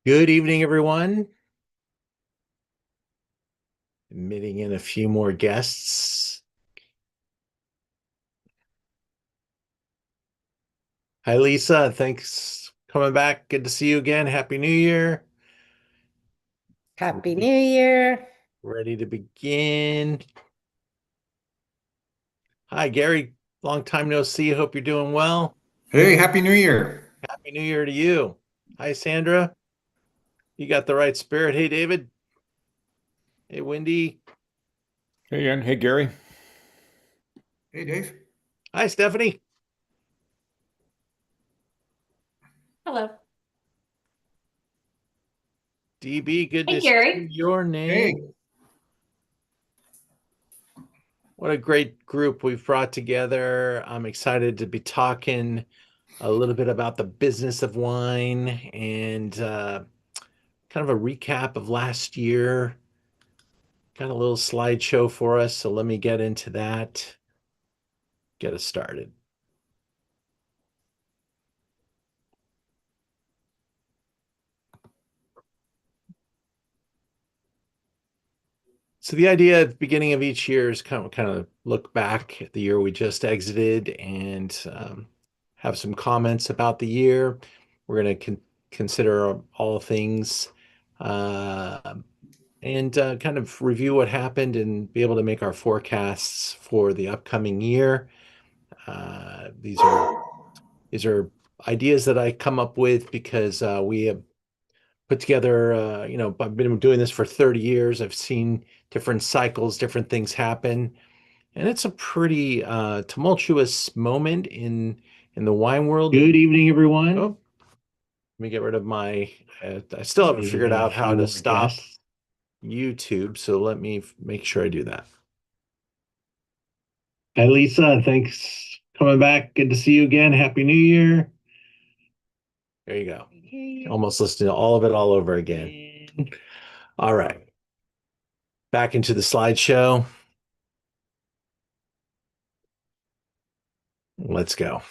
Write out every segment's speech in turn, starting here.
Good evening, everyone. Admitting in a few more guests. Hi, Lisa. Thanks for coming back. Good to see you again. Happy New Year. Happy New Year. Ready to begin. Hi, Gary. Long time no see. Hope you're doing well. Hey, Happy New Year. Happy New Year to you. Hi, Sandra. You got the right spirit. Hey, David. Hey, Wendy. Hey, Ian. Hey, Gary. Hey, Dave. Hi, Stephanie. Hello. DB, good to Hey, see Gary. your name. Hey. What a great group we've brought together. I'm excited to be talking a little bit about the business of wine and kind of a recap of last year. Got a little slideshow for us, so let me get into that. Get us started. So the idea at the beginning of each year is kind of look back at the year we just exited and have some comments about the year. We're going to consider all things uh, and kind of review what happened and be able to make our forecasts for the upcoming year. These are ideas that I come up with because we have put together. I've been doing this for 30 years. I've seen different cycles, different things happen, and it's a pretty tumultuous moment in the wine world. Good evening, everyone. Oh, let me get rid of my. I still haven't figured out how to stop YouTube, so let me make sure I do that. Hi, Lisa. Thanks for coming back. Good to see you again. Happy New Year. There you go. Almost listening to all of it all over again. All right. Back into the slideshow. Let's go.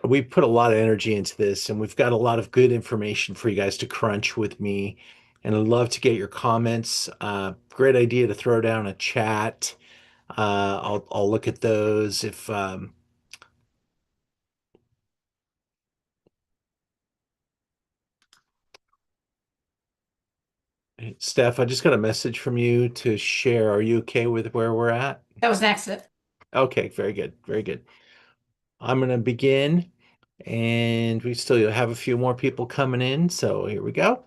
We put a lot of energy into this and we've got a lot of good information for you guys to crunch with me. And I'd love to get your comments. Great idea to throw down a chat. I'll look at those if Steph, I just got a message from you to share. Are you okay with where we're at? That was an accident. Okay, very good. Very good. I'm going to begin, and we still have a few more people coming in. So here we go.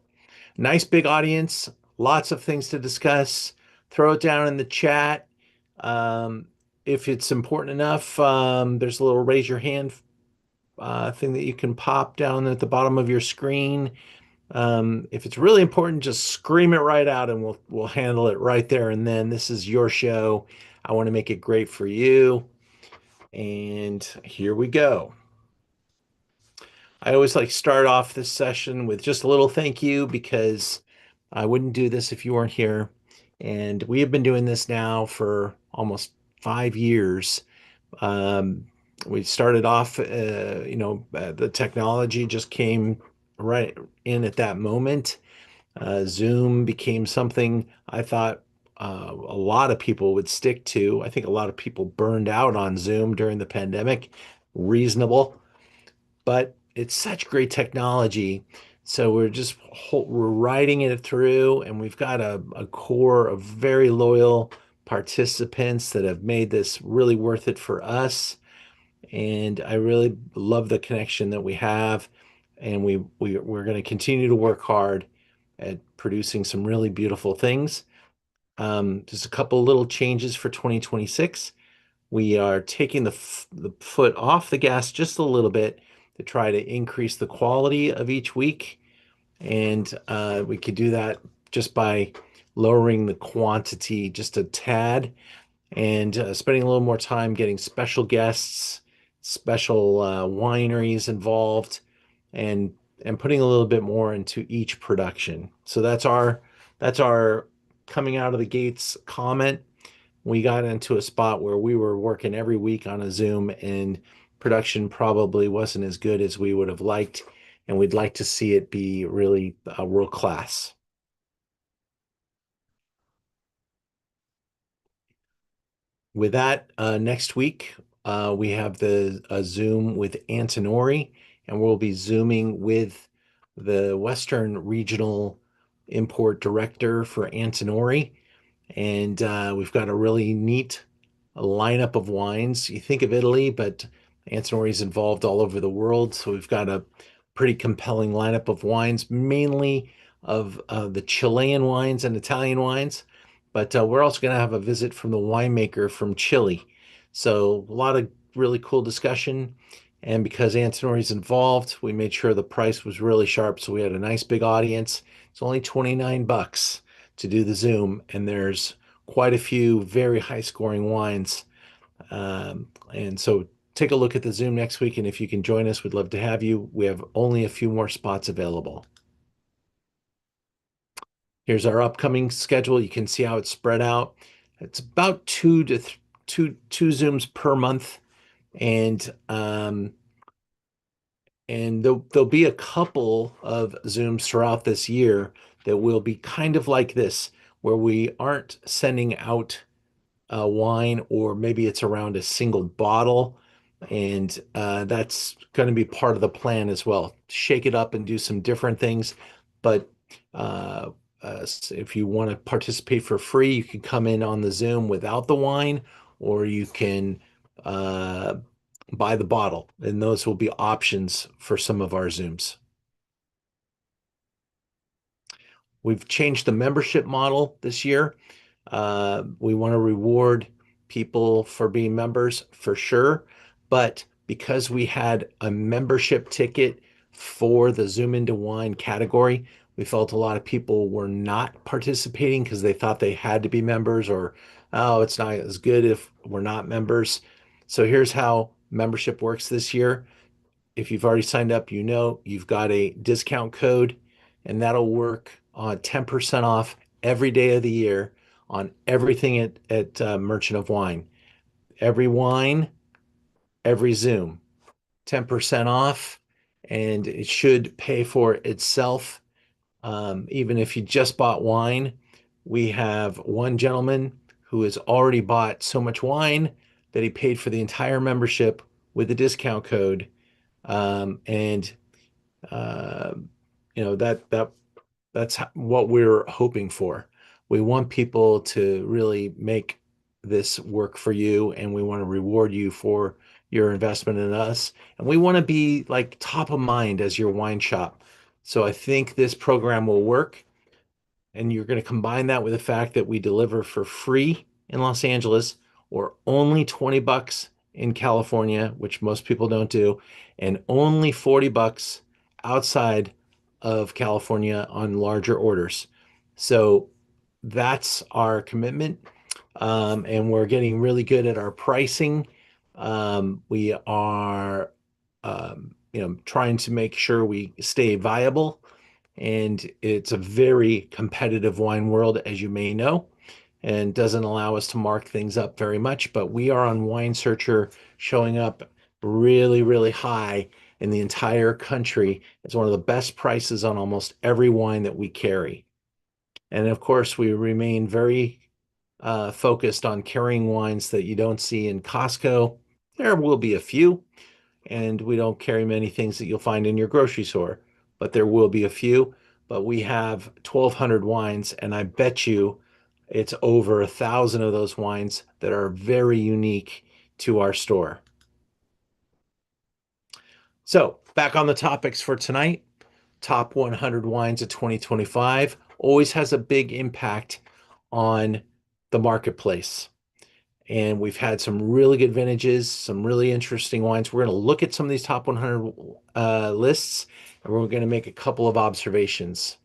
Nice big audience, lots of things to discuss. Throw it down in the chat. Um, if it's important enough, there's a little raise your hand thing that you can pop down at the bottom of your screen. If it's really important, just scream it right out and we'll handle it right there and then. This is your show. I want to make it great for you. And here we go. I always like start off this session with just a little thank you because I wouldn't do this if you weren't here. And we have been doing this now for almost 5 years. Um, we started off, the technology just came right in at that moment. Zoom became something I thought a lot of people would stick to. I think a lot of people burned out on Zoom during the pandemic. Reasonable, but it's such great technology. So we're riding it through, and we've got a core of very loyal participants that have made this really worth it for us. And I really love the connection that we have, and we're going to continue to work hard at producing some really beautiful things. Just a couple little changes for 2026. We are taking the foot off the gas just a little bit to try to increase the quality of each week. And we could do that just by lowering the quantity just a tad and spending a little more time getting special guests, special wineries involved, and putting a little bit more into each production. So that's our coming out of the gates comment. We got into a spot where we were working every week on a Zoom, and production probably wasn't as good as we would have liked. and we'd like to see it be really world class. With that, next week, we have the Zoom with Antinori, and we'll be Zooming with the Western Regional Import Director for Antinori. And we've got a really neat lineup of wines. You think of Italy, but Antinori is involved all over the world. So we've got a pretty compelling lineup of wines, mainly of the Chilean wines and Italian wines. But we're also going to have a visit from the winemaker from Chile. So a lot of really cool discussion. And because Antinori's involved, we made sure the price was really sharp. So we had a nice big audience. It's only 29 bucks to do the Zoom, and there's quite a few very high scoring wines. And so take a look at the Zoom next week. And if you can join us, we'd love to have you. We have only a few more spots available. Here's our upcoming schedule. You can see how it's spread out. It's about two Zooms per month. And there'll be a couple of Zooms throughout this year that will be kind of like this, where we aren't sending out wine, or maybe it's around a single bottle. And that's going to be part of the plan as well. Shake it up and do some different things. But if you want to participate for free, you can come in on the Zoom without the wine, or you can buy the bottle. And those will be options for some of our Zooms. We've changed the membership model this year. We want to reward people for being members for sure, but because we had a membership ticket for the Zoom into Wine category, we felt a lot of people were not participating because they thought they had to be members, or, oh, it's not as good if we're not members. So here's how membership works this year. If you've already signed up, you know you've got a discount code, and that'll work on 10% off every day of the year on everything at Merchant of Wine. Every wine, every Zoom, 10% off, and it should pay for itself. Even if you just bought wine, we have one gentleman who has already bought so much wine that he paid for the entire membership with the discount code. And uh, that's what we're hoping for. We want people to really make this work for you, and we want to reward you for your investment in us. And we want to be like top of mind as your wine shop. So I think this program will work. And you're going to combine that with the fact that we deliver for free in Los Angeles, or only 20 bucks in California, which most people don't do, and only 40 bucks outside of California on larger orders. So that's our commitment. And we're getting really good at our pricing. We are, trying to make sure we stay viable. And it's a very competitive wine world, as you may know, and doesn't allow us to mark things up very much. But we are on Wine Searcher, showing up really, really high in the entire country. It's one of the best prices on almost every wine that we carry. And of course, we remain very focused on carrying wines that you don't see in Costco. There will be a few, and we don't carry many things that you'll find in your grocery store, but there will be a few. But we have 1,200 wines, and I bet you it's over 1,000 of those wines that are very unique to our store. So back on the topics for tonight, top 100 wines of 2025 always has a big impact on the marketplace. And we've had some really good vintages, some really interesting wines. We're going to look at some of these top 100 lists, and we're going to make a couple of observations.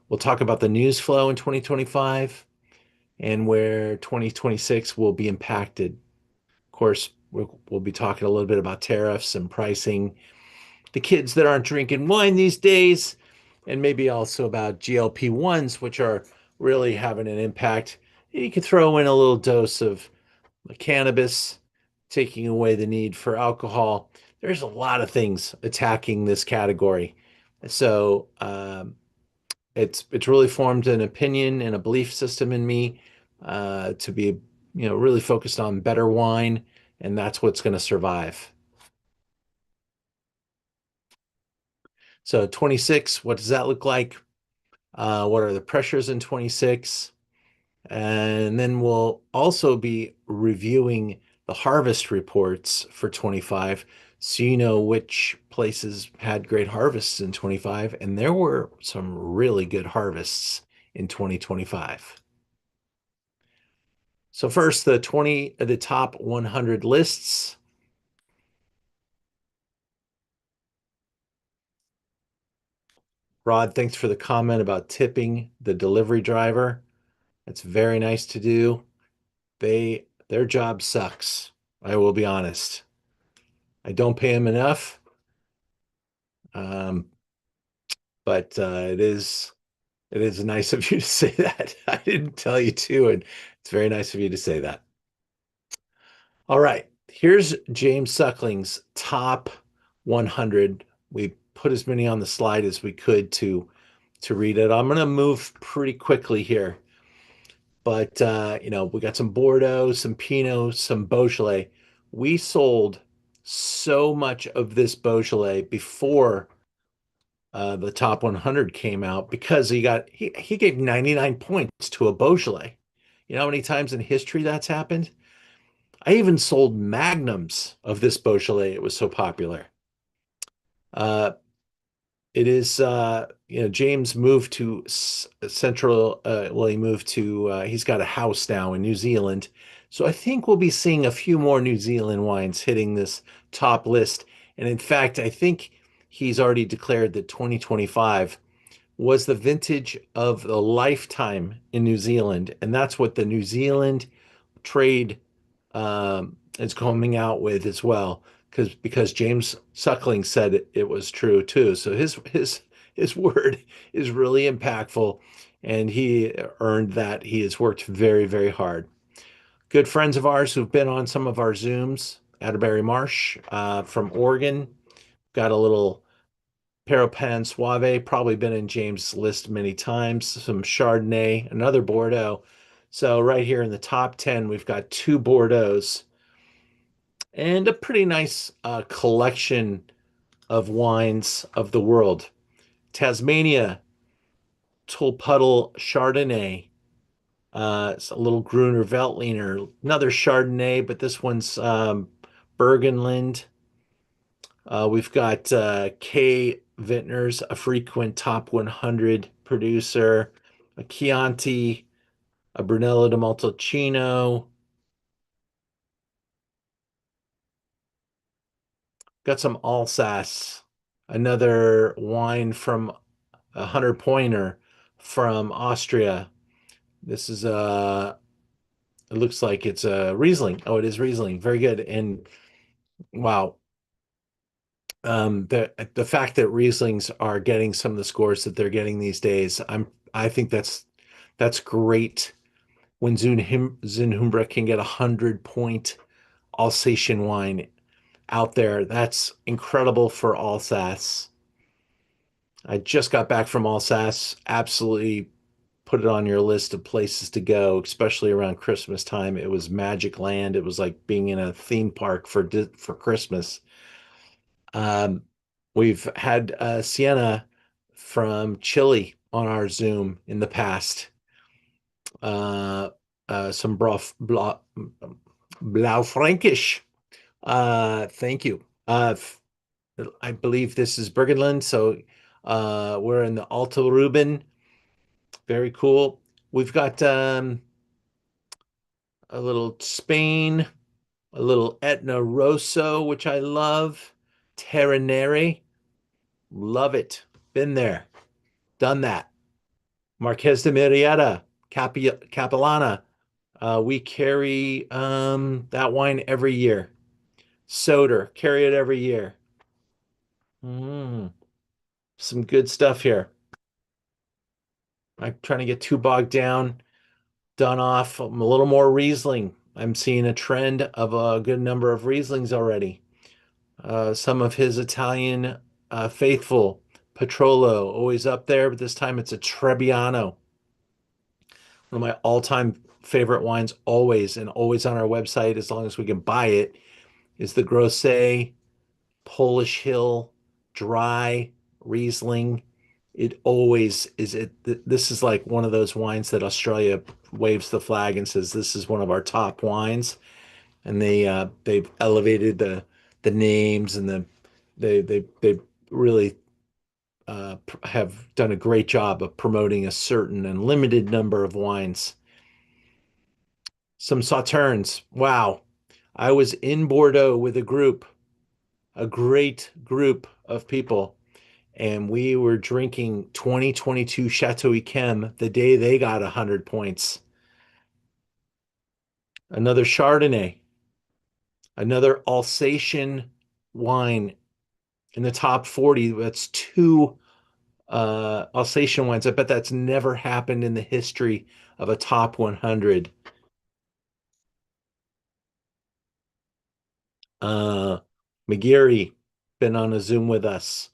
We'll talk about the news flow in 2025 and where 2026 will be impacted. Of course, we'll be talking a little bit about tariffs and pricing, the kids that aren't drinking wine these days, and maybe also about GLP-1s, which are really having an impact. You can throw in a little dose of cannabis, taking away the need for alcohol. there's a lot of things attacking this category. So it's really formed an opinion and a belief system in me to be, really focused on better wine, and that's what's going to survive. So 26, what does that look like? What are the pressures in 26? And then we'll also be reviewing the harvest reports for 25. So you know which places had great harvests in 25. And there were some really good harvests in 2025. So first, the top 100 lists. Rod, thanks for the comment about tipping the delivery driver. That's very nice to do. Their job sucks. I will be honest. I don't pay them enough. But it is nice of you to say that. I didn't tell you to, and it's very nice of you to say that. All right, here's James Suckling's top 100. We put as many on the slide as we could to read it. I'm going to move pretty quickly here, but we got some Bordeaux, some Pinot, some Beaujolais. We sold so much of this Beaujolais before the top 100 came out because he gave 99 points to a Beaujolais. You know how many times in history that's happened? I even sold magnums of this Beaujolais. It was so popular. It is, James moved to central. He moved to, he's got a house now in New Zealand. So I think we'll be seeing a few more New Zealand wines hitting this top list. And in fact, I think he's already declared that 2025 was the vintage of the lifetime in New Zealand. And that's what the New Zealand trade is coming out with as well. Because James Suckling said it was true too. So his word is really impactful, and he earned that. He has worked very, very hard. Good friends of ours who've been on some of our Zooms, Atterbury Marsh from Oregon, got a little Parapan Suave, probably been in James' list many times. Some Chardonnay, another Bordeaux. So right here in the top 10, we've got two Bordeauxs and a pretty nice collection of wines of the world. Tasmania Tulpuddle Chardonnay. It's a little Gruner Veltliner, another Chardonnay, but this one's Burgenland. We've got K Vintners, a frequent top 100 producer, a Chianti, a Brunello di Montalcino. Got some Alsace, another wine from a 100 pointer from Austria. This is it looks like it's a Riesling. Oh, it is Riesling. Very good. And wow, the fact that Rieslings are getting some of the scores that they're getting these days, I think that's great. When Zinhumbra can get 100-point Alsatian wine out there, that's incredible for Alsace. I just got back from Alsace. Absolutely put it on your list of places to go, especially around Christmas time. It was magic land. It was like being in a theme park for Christmas. Um, we've had Sienna from Chile on our Zoom in the past. Some Blaufränkisch. Thank you. I believe this is Burgenland, so we're in the Alto Ruben. Very cool. We've got a little Spain, a little Etna Rosso, which I love. Terranere, love it. Been there, done that. Marquez de Mirieta, Capilana. We carry that wine every year. Soder, carry it every year. Some good stuff here. I'm trying to get too bogged down. Done off. I'm a little more Riesling. I'm seeing a trend of a good number of Rieslings already. Some of his Italian faithful, Petrolo, always up there, but this time it's a Trebbiano. One of my all-time favorite wines, always and always on our website, as long as we can buy it, is the Grosset Polish Hill Dry Riesling. It always is this is like one of those wines that Australia waves the flag and says this is one of our top wines. And they've elevated the names and they really have done a great job of promoting a certain and limited number of wines. Some Sauternes. Wow. I was in Bordeaux with a great group of people, and we were drinking 2022 Chateau Yquem the day they got 100 points. Another Chardonnay, another Alsatian wine in the top 40. That's two Alsatian wines. I bet that's never happened in the history of a top 100. McGarry, been on a Zoom with us.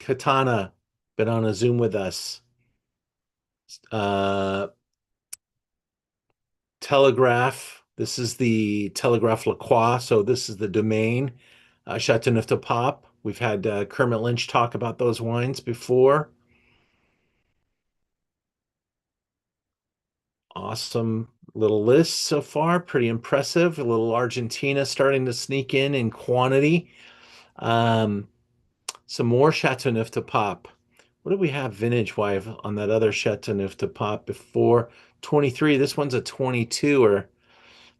Katana, been on a Zoom with us. Telegraph, this is the Telegraph Lacroix, so this is the domain. Chateauneuf du Pape. We've had Kermit Lynch talk about those wines before. Awesome little list so far. Pretty impressive. A little Argentina starting to sneak in quantity. Some more Chateauneuf du Pape. What do we have vintage-wise on that other Chateauneuf du Pape before? 23. This one's a 22 or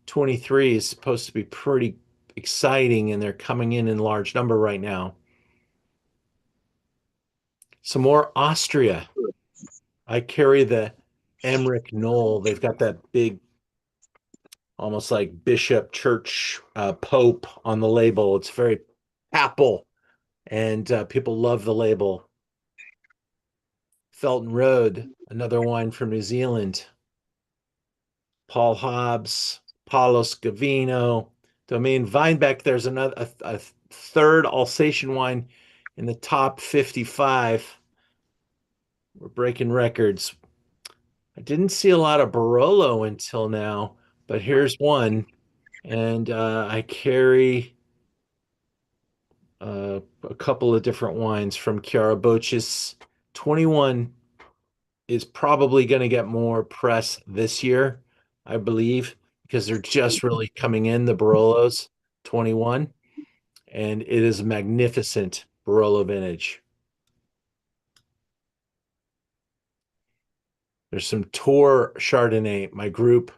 23 is supposed to be pretty exciting, and they're coming in large number right now. Some more Austria. I carry the Emmerich Knoll. They've got that big, almost like bishop, church, pope on the label. It's very papal, and people love the label. Felton Road, another wine from New Zealand. Paul Hobbs, Paulo Scavino, Domaine Weinbeck. There's a third Alsatian wine in the top 55. We're breaking records. I didn't see a lot of Barolo until now, but here's one. And I carry a couple of different wines from Chiara Bocis. 21 is probably going to get more press this year, I believe, because they're just really coming in, the Barolos 21. And it is a magnificent Barolo vintage. There's some Tour Chardonnay, my group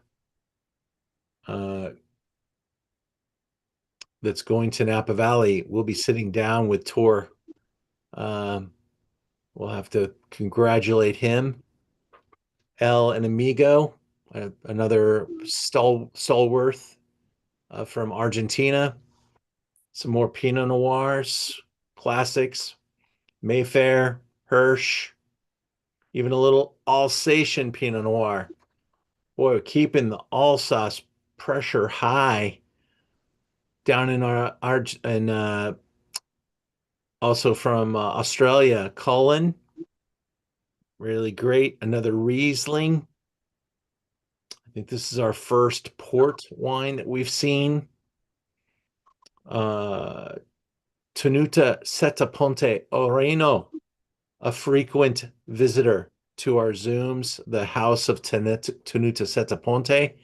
that's going to Napa Valley. We'll be sitting down with Tour. We'll have to congratulate him. El Enemigo, another stalwart from Argentina. Some more Pinot Noirs, classics. Mayfair, Hirsch, even a little Alsatian Pinot Noir. Boy, we're keeping the Alsace pressure high down in our also from Australia, Cullen. Really great. Another Riesling. I think this is our first port wine that we've seen. Tenuta Setaponte Oreno, a frequent visitor to our Zooms, the House of Tenuta Setaponte.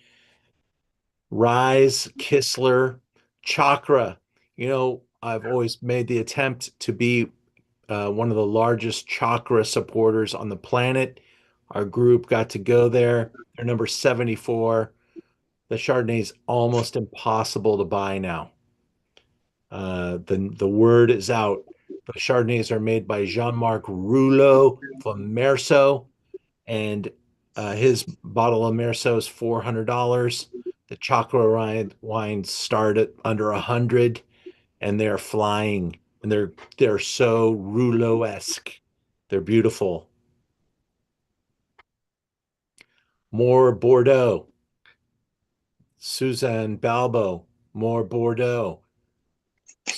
Rise, Kistler, Chakra. You know, I've always made the attempt to be one of the largest Chakra supporters on the planet. Our group got to go there. They're number 74. The Chardonnay is almost impossible to buy now. The word is out. The Chardonnays are made by Jean-Marc Rouleau from Merceau, and his bottle of Merceau is $400. The Chakra wines start at under 100, and they're flying, and they're so Rouleau-esque. They're beautiful. More Bordeaux. Suzanne Balbo, more Bordeaux.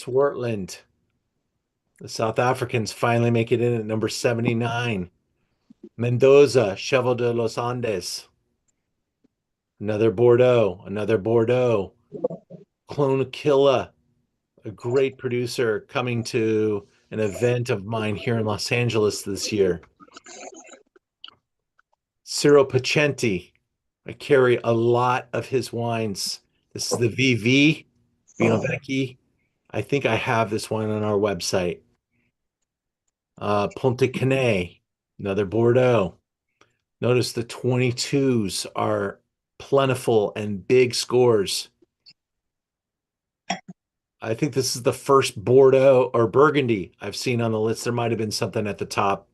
Swartland. The South Africans finally make it in at number 79. Mendoza, Cheval de los Andes. Another Bordeaux, another Bordeaux. Clonakilla, a great producer coming to an event of mine here in Los Angeles this year. Ciro Pacenti, I carry a lot of his wines. This is the VV, Vino Vecchi. I think I have this wine on our website. Ponte Canet, another Bordeaux. Notice the 22s are plentiful and big scores. I think this is the first Bordeaux or Burgundy I've seen on the list. There might have been something at the top,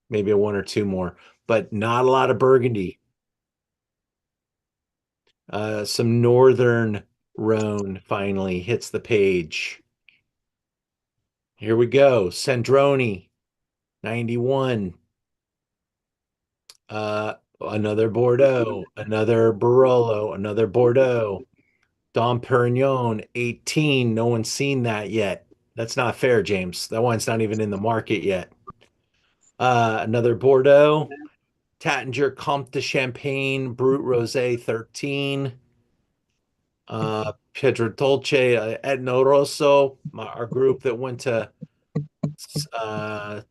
maybe a one or two more, but not a lot of Burgundy. Some Northern Rhone finally hits the page. Here we go. Sandroni, 91. Another Bordeaux, another Barolo, another Bordeaux. Dom Perignon, 18. No one's seen that yet. That's not fair, James. That wine's not even in the market yet. Another Bordeaux. Tattinger Comte de Champagne, Brut Rosé, 13. Pedro Dolce, Etno Rosso, our group that went to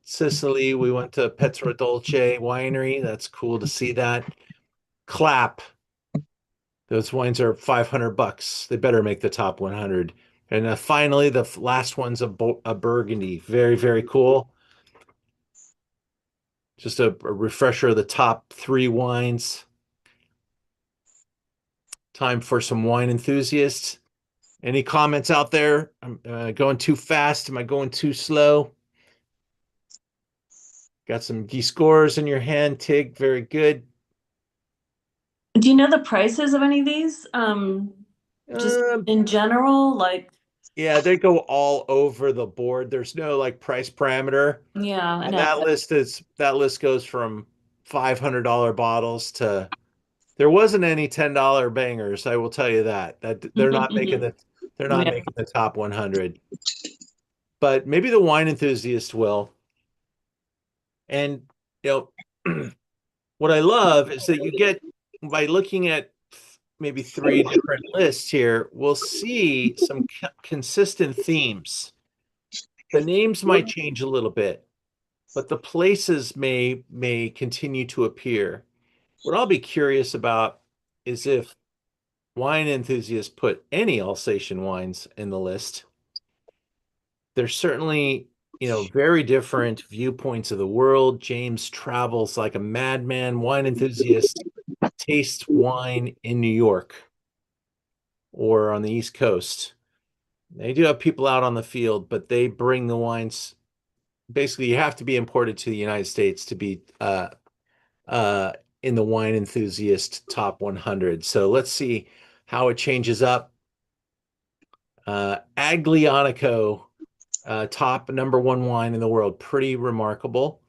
Sicily. We went to Pedro Dolce Winery. That's cool to see that. Clap. Those wines are $500. They better make the top 100. And finally, the last one's a Burgundy. Very, very cool. Just a refresher of the top 3 wines. Time for some wine enthusiasts. Any comments out there? Am I going too fast? Am I going too slow? Got some scores in your hand, Tig. Very good. Do you know the prices of any of these? Just in general, like. Yeah, they go all over the board. There's no like price parameter. Yeah, I And know. that list goes from $500 bottles to there wasn't any $10 bangers, I will tell you that. They're not making Yeah. the top 100. But maybe the wine enthusiast will. And you know what I love is that you get by looking at maybe 3 different lists here, we'll see some consistent themes. The names might change a little bit, but the places may continue to appear. What I'll be curious about is if wine enthusiasts put any Alsatian wines in the list. There's certainly, very different viewpoints of the world. James travels like a madman. Wine enthusiast tastes wine in New York or on the East Coast. They do have people out on the field, but they bring the wines. Basically, you have to be imported to the United States to be in the wine enthusiast top 100. So let's see how it changes up. Aglianico, top #1 wine in the world. Pretty remarkable.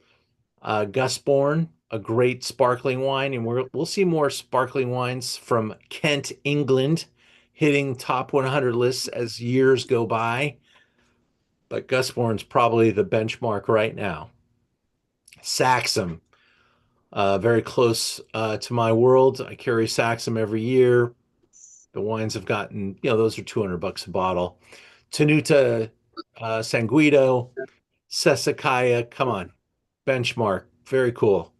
Gusbourne, a great sparkling wine. And we'll see more sparkling wines from Kent, England, hitting top 100 lists as years go by. But Gusbourne's probably the benchmark right now. Saxum, very close to my world. I carry Saxum every year. The wines have gotten, those are $200 a bottle. Tenuta, San Guido, Sassicaia, come on, benchmark, very cool.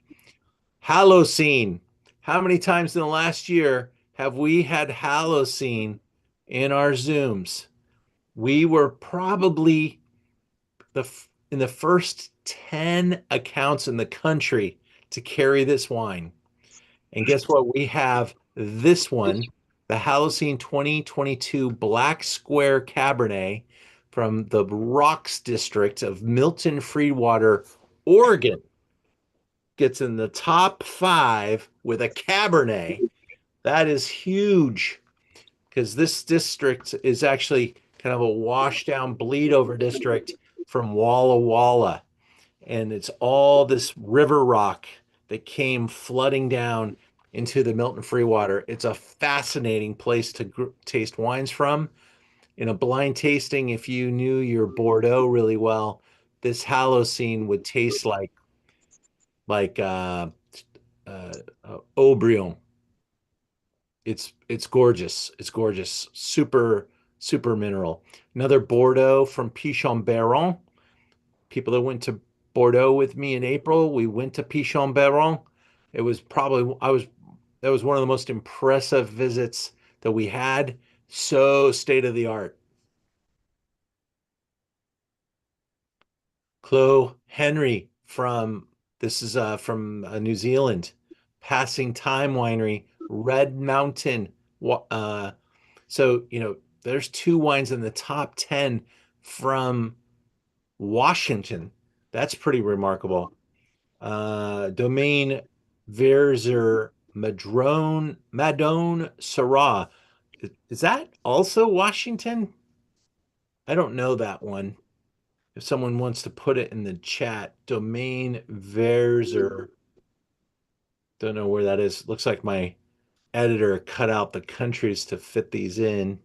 Halocene, how many times in the last year have we had Halocene in our Zooms? We were probably in the first 10 accounts in the country to carry this wine. And guess what? We have this one, the Halocene 2022 Black Square Cabernet from the Rocks District of Milton Freedwater, Oregon. Gets in the top 5 with a Cabernet. That is huge because this district is actually kind of a washed down, bleed over district from Walla Walla. And it's all this river rock that came flooding down into the Milton Freedwater. It's a fascinating place to taste wines from. in a blind tasting, if you knew your Bordeaux really well, this Halocene would taste like Aubryon. It's gorgeous. It's gorgeous. Super mineral. Another Bordeaux from Pichon-Baron. People that went to Bordeaux with me in April, we went to Pichon-Baron. It was probably that was one of the most impressive visits that we had. So state of the art. Clos Henry from this is from New Zealand. Passing Time Winery, Red Mountain. So, there's two wines in the top 10 from Washington. That's pretty remarkable. Domaine Verzer Madone Syrah. Is that also Washington? I don't know that one. If someone wants to put it in the chat, Domaine Verzer. Don't know where that is. Looks like my editor cut out the countries to fit these in.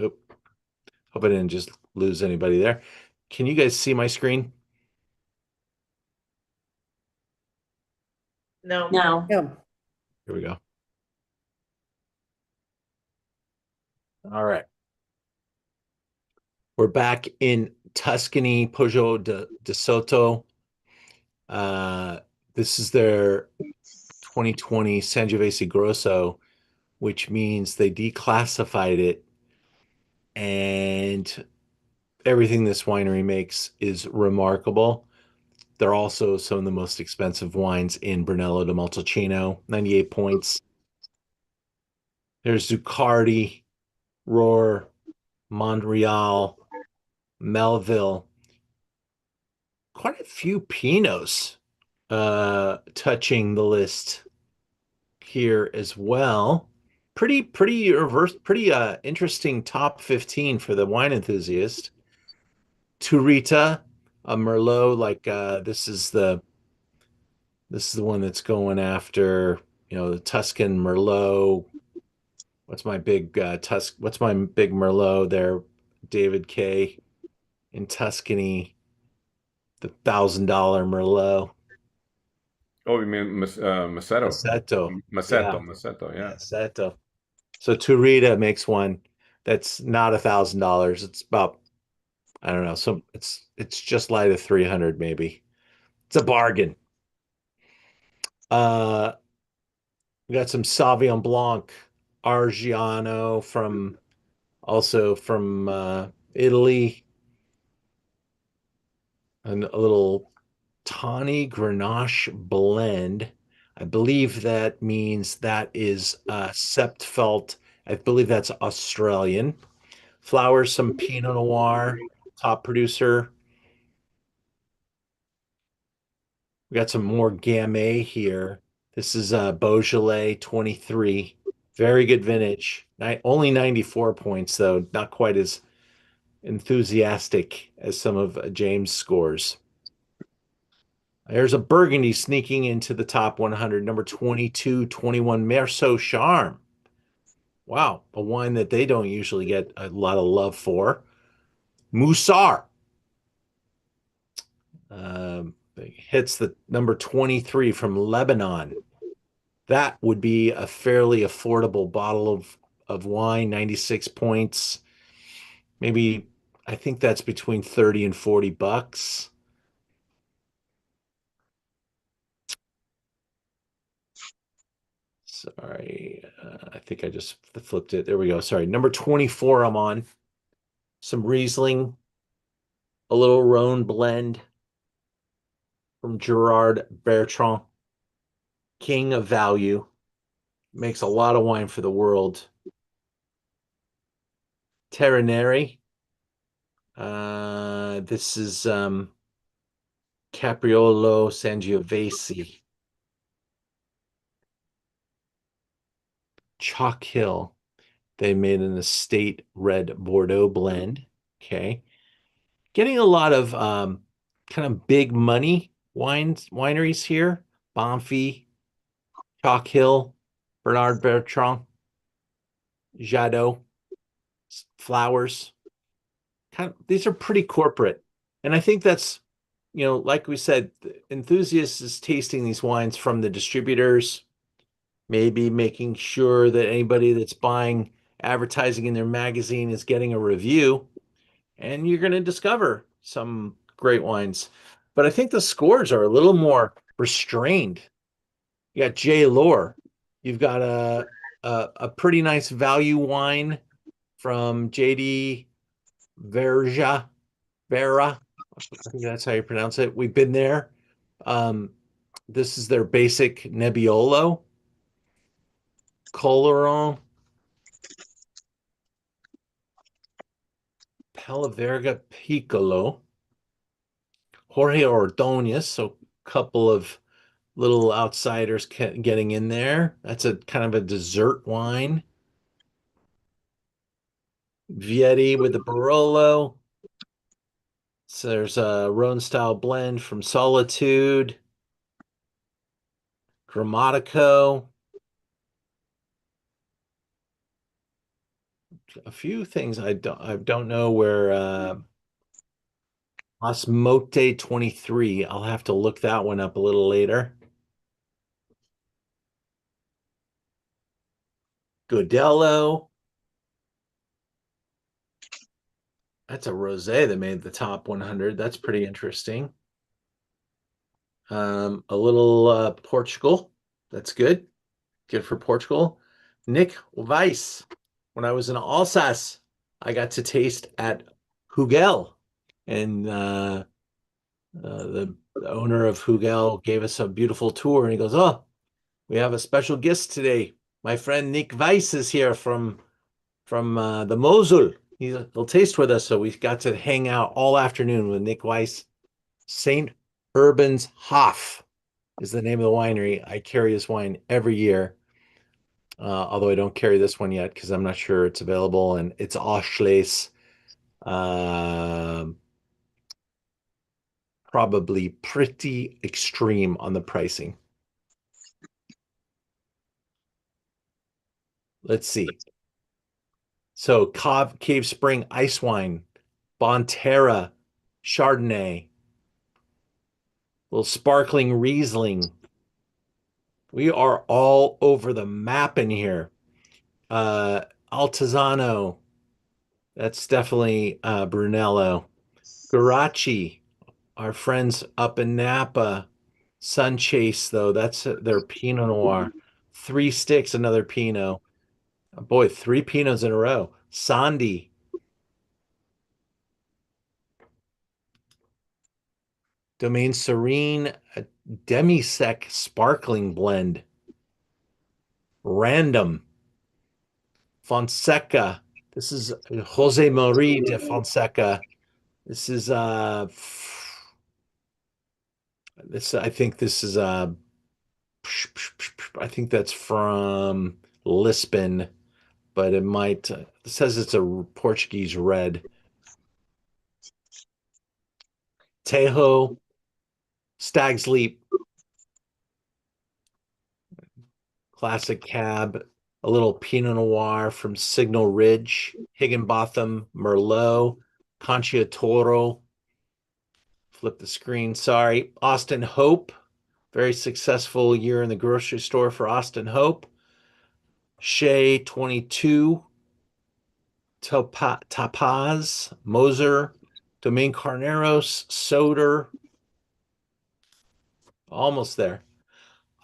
Oop. Hope I didn't just lose anybody there. Can you guys see my screen? No. No. Yeah. Here we go. All right. We're back in Tuscany, Poggio di Sotto. This is their 2020 Sangiovese Grosso, which means they declassified it, and everything this winery makes is remarkable. They're also some of the most expensive wines in Brunello di Montalcino, 98 points. There's Zuccardi, Rohr, Montreal, Melville. Quite a few Pinots touching the list here as well. Pretty interesting top 15 for the wine enthusiast. Turita, a Merlot, like this is the one that's going after, the Tuscan Merlot. What's my big Merlot there, David K. in Tuscany, the $1,000 Merlot. Oh, you mean Massetto? Massetto, yeah. Massetto. So Turita makes one that's not $1,000. It's about, I don't know, it's just light of 300 maybe. It's a bargain. We got some Sauvignon Blanc, Argiano from Italy, and a little tawny Grenache blend. I believe that means that is Septfeld. I believe that's Australian. Flowers, some Pinot Noir, top producer. We got some more Gamay here. This is Beaujolais 23. Very good vintage. Only 94 points, though. Not quite as enthusiastic as some of James' scores. There's a Burgundy sneaking into the top 100, number 22, 21, Meursault Charme. Wow, a wine that they don't usually get a lot of love for. Moussard. Hits the number 23 from Lebanon. That would be a fairly affordable bottle of wine, 96 points. Maybe, I think that's between 30 and 40 bucks. Sorry, I think I just flipped it. There we go. Sorry, number 24 I'm on. Some Riesling, a little Rhone blend from Gerard Bertrand. King of value. Makes a lot of wine for the world. Terraneri. This is Capriolo Sangiovese. Chalk Hill. They made an estate red Bordeaux blend. Okay. Getting a lot of kind of big money wineries here. Banfi, Chalk Hill, Bernard Bertrand, Jadot, Flowers. These are pretty corporate. And I think that's, like we said, enthusiasts is tasting these wines from the distributors, maybe making sure that anybody that's buying advertising in their magazine is getting a review, and you're going to discover some great wines. But I think the scores are a little more restrained. You got J. Lohr. You've got a pretty nice value wine from JD Vera. I think that's how you pronounce it. We've been there. This is their basic Nebbiolo. Coloron. Palaverga Piccolo. Jorge Ordonez. So a couple of little outsiders getting in there. That's a kind of a dessert wine. Vietti with the Barolo. So there's a Rhone style blend from Solitude. Grammatico. A few things I don't know where Osmote 23. I'll have to look that one up a little later. Godello. That's a rosé that made the top 100. That's pretty interesting. A little Portugal. That's good. Good for Portugal. Nick Weiss. When I was in Alsace, I got to taste at Hugel, and the owner of Hugel gave us a beautiful tour, and he goes, "Oh, we have a special guest today. My friend Nick Weiss is here from the Mosel. He'll taste with us." So we got to hang out all afternoon with Nick Weiss. St. Urban's Hof is the name of the winery. I carry his wine every year. Although I don't carry this one yet because I'm not sure it's available, and it's Auschles. Probably pretty extreme on the pricing. Let's see. So Cave Spring Ice Wine, Bonterra, Chardonnay, little sparkling Riesling. We are all over the map in here. Altesano, that's definitely Brunello. Garachi, our friends up in Napa. Sunchase, though, that's their Pinot Noir. Three Sticks, another Pinot. Boy, 3 Pinots in a row. Sandy. Domaine Serene, a Demi-Sec sparkling blend. Random. Fonseca. This is Jose Marie de Fonseca. This is I think this is I think that's from Lisbon, but it might it says it's a Portuguese red. Tejo, Stag's Leap, classic cab, a little Pinot Noir from Signal Ridge, Higginbotham, Merlot, Conciliatoro. Flip the screen, sorry. Austin Hope, very successful year in the grocery store for Austin Hope. Shea 22, Tapaz, Moser, Domaine Carneros, Soder. Almost there.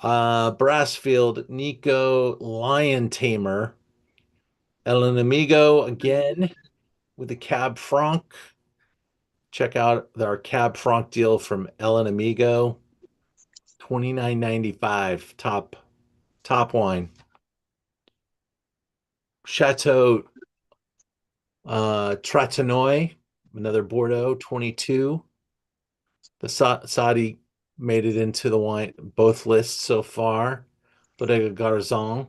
Brassfield, Nico, Lion Tamer, El Enemigo again with the Cab Franc. Check out our Cab Franc deal from El Enemigo. $29.95 top wine. Chateau Tratenoy, another Bordeaux, 22. The Saudi made it into the wine, both lists so far. Bodega Garzon,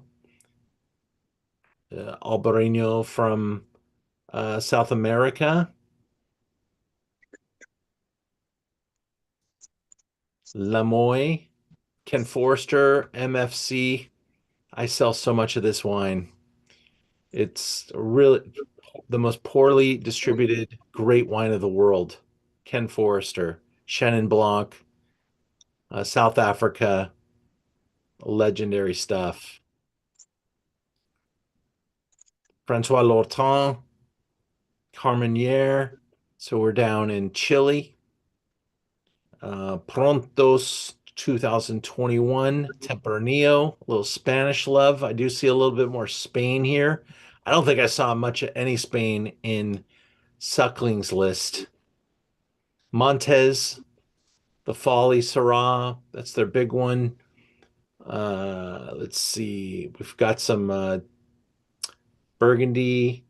Albarino from South America. Lamoy, Ken Forster, MFC, I sell so much of this wine. It's really the most poorly distributed great wine of the world. Ken Forrester, Chenin Blanc, South Africa, legendary stuff. Francois Lorton, Carmenere. So we're down in Chile. Prontos 2021, Tempranillo, a little Spanish love. I do see a little bit more Spain here. I don't think I saw much of any Spain in Suckling's list. Montes, the Folly Syrah, that's their big one. Let's see, we've got some Burgundy,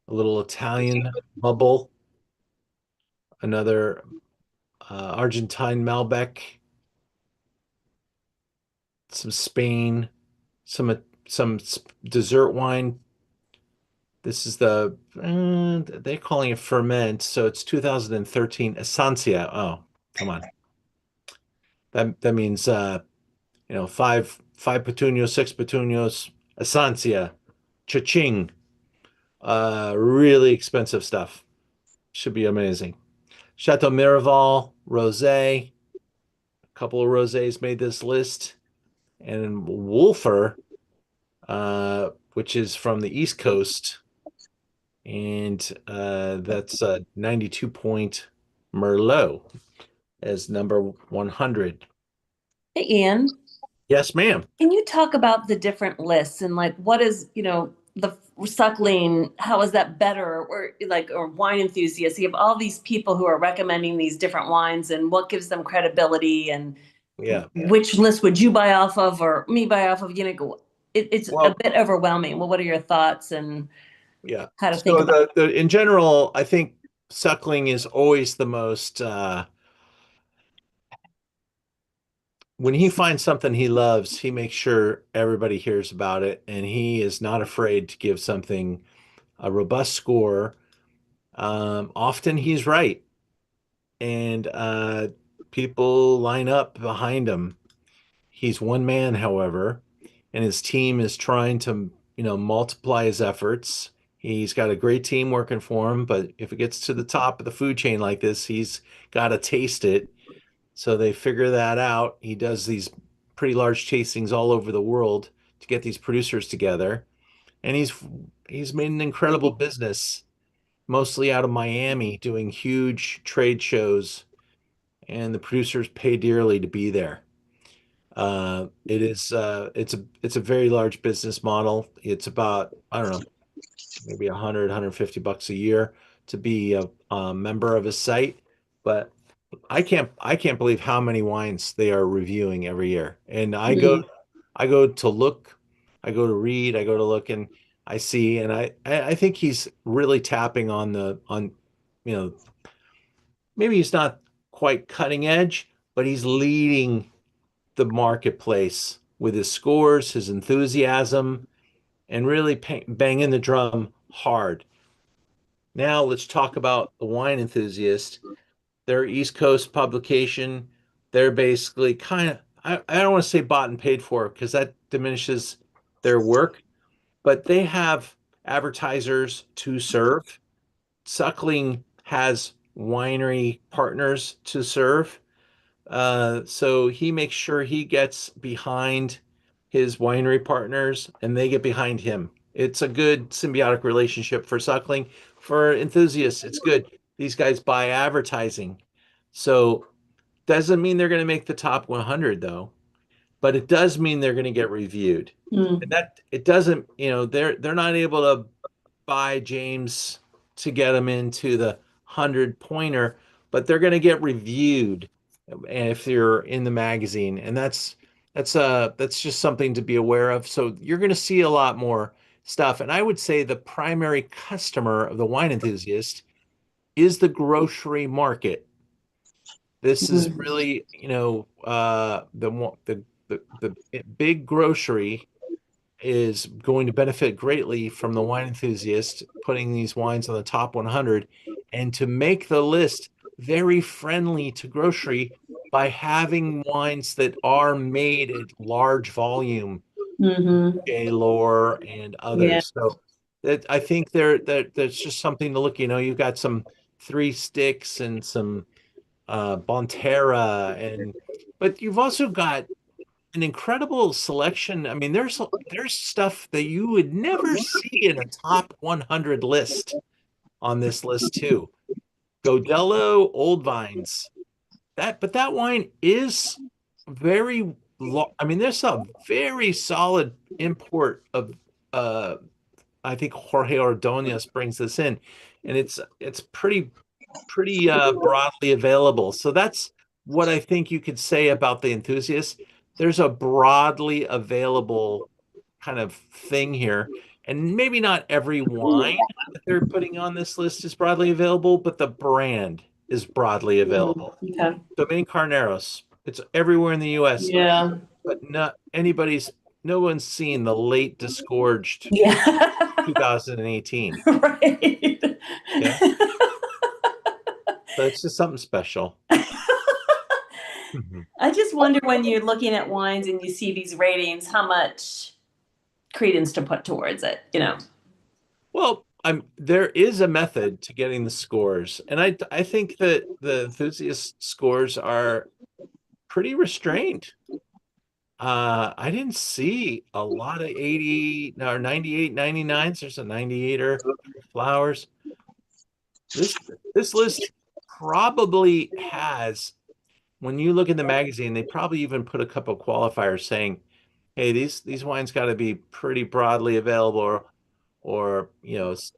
a little Italian bubble, another Argentine Malbec, some Spain, some dessert wine. This is they're calling it ferment, so it's 2013 Estancia. Oh, come on. That means five petunios, six petunios, Estancia, cha-ching. Really expensive stuff. Should be amazing. Chateau Miraval, Rosé. A couple of rosés made this list. And Wolfer, which is from the East Coast. And that's a 92 point Merlot as number 100. Hey, Ian. Yes, ma'am. Can you talk about the different lists and like what is, the Suckling, how is that better? Or wine enthusiasts, you have all these people who are recommending these different wines and what gives them credibility and which list would you buy off of or me buy off of? It's a bit overwhelming. Well, what are your thoughts and how to think about it? In general, I think Suckling is always the most when he finds something he loves, he makes sure everybody hears about it, and he is not afraid to give something a robust score. Often he's right, and people line up behind him. He's one man, however, and his team is trying to, multiply his efforts. He's got a great team working for him, but if it gets to the top of the food chain like this, he's got to taste it. So they figure that out. He does these pretty large tastings all over the world to get these producers together. And he's made an incredible business, mostly out of Miami, doing huge trade shows, and the producers pay dearly to be there. It's a very large business model. It's about, I don't know, maybe 150 bucks a year to be a member of his site, but I can't believe how many wines they are reviewing every year. And I go to look, I go to read, I go to look, and I see, and I think he's really tapping on maybe he's not quite cutting edge, but he's leading the marketplace with his scores, his enthusiasm, and really banging the drum hard. Now let's talk about the Wine Enthusiast. They're East Coast publication. They're basically kind of, I don't want to say bought and paid for because that diminishes their work, but they have advertisers to serve. Suckling has winery partners to serve. So he makes sure he gets behind his winery partners and they get behind him. It's a good symbiotic relationship for Suckling. For enthusiasts, it's good. These guys buy advertising. So doesn't mean they're going to make the top 100 though, but it does mean they're going to get reviewed. And that it doesn't, they're not able to buy James to get them into the 100-pointer, but they're going to get reviewed if you're in the magazine. And that's just something to be aware of. So you're going to see a lot more stuff. And I would say the primary customer of the Wine Enthusiast is the grocery market. This is really, the big grocery is going to benefit greatly from the Wine Enthusiast putting these wines on the top 100, and to make the list very friendly to grocery, by having wines that are made at large volume, Mm-hmm. Gaylord and others. Yeah. So I think there's just something to look. You've got some Three Sticks and some Bonterra, but you've also got an incredible selection. I mean, there's stuff that you would never see in a top 100 list on this list too. Godello Old Vines. But that wine is very I mean, there's a very solid import of I think Jorge Ordonez brings this in, and it's pretty broadly available. So that's what I think you could say about the Enthusiast. There's a broadly available kind of thing here, and maybe not every wine that they're putting on this list is broadly available, but the brand is broadly available. Okay. Domaine Carneros, it's everywhere in the US, Yeah. but no one's seen the late disgorged Yeah. 2018. Right. Yeah. So it's just something special. I just wonder when you're looking at wines and you see these ratings, how much credence to put towards it, Well, there is a method to getting the scores, and I think that the Enthusiast scores are pretty restrained. I didn't see a lot of 80 or 98, 99s. There's a 98er Flowers. This list probably has, when you look in the magazine, they probably even put a couple of qualifiers saying, hey, these wines got to be pretty broadly available, or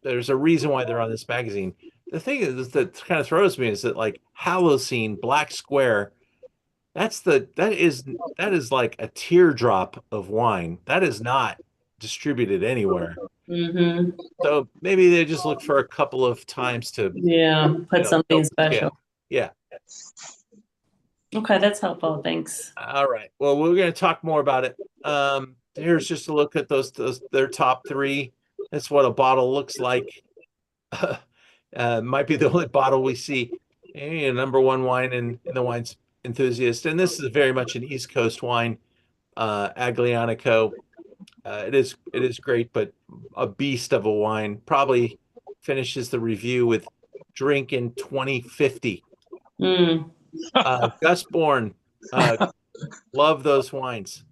there's a reason why they're on this magazine. The thing is that kind of throws me is that like Halocene Black Square, that is like a teardrop of wine. That is not distributed anywhere. Mm-hmm. So maybe they just look for a couple of times to put something special. Yeah. Okay, that's helpful. Thanks. All right. Well, we're going to talk more about it. Here's just a look at those their top three. That's what a bottle looks like. Might be the only bottle we see. Number one wine in the Wines Enthusiast, and this is very much an East Coast wine. Aglianico. It is great, but a beast of a wine. Probably finishes the review with drink in 2050. Gus Bourne, love those wines.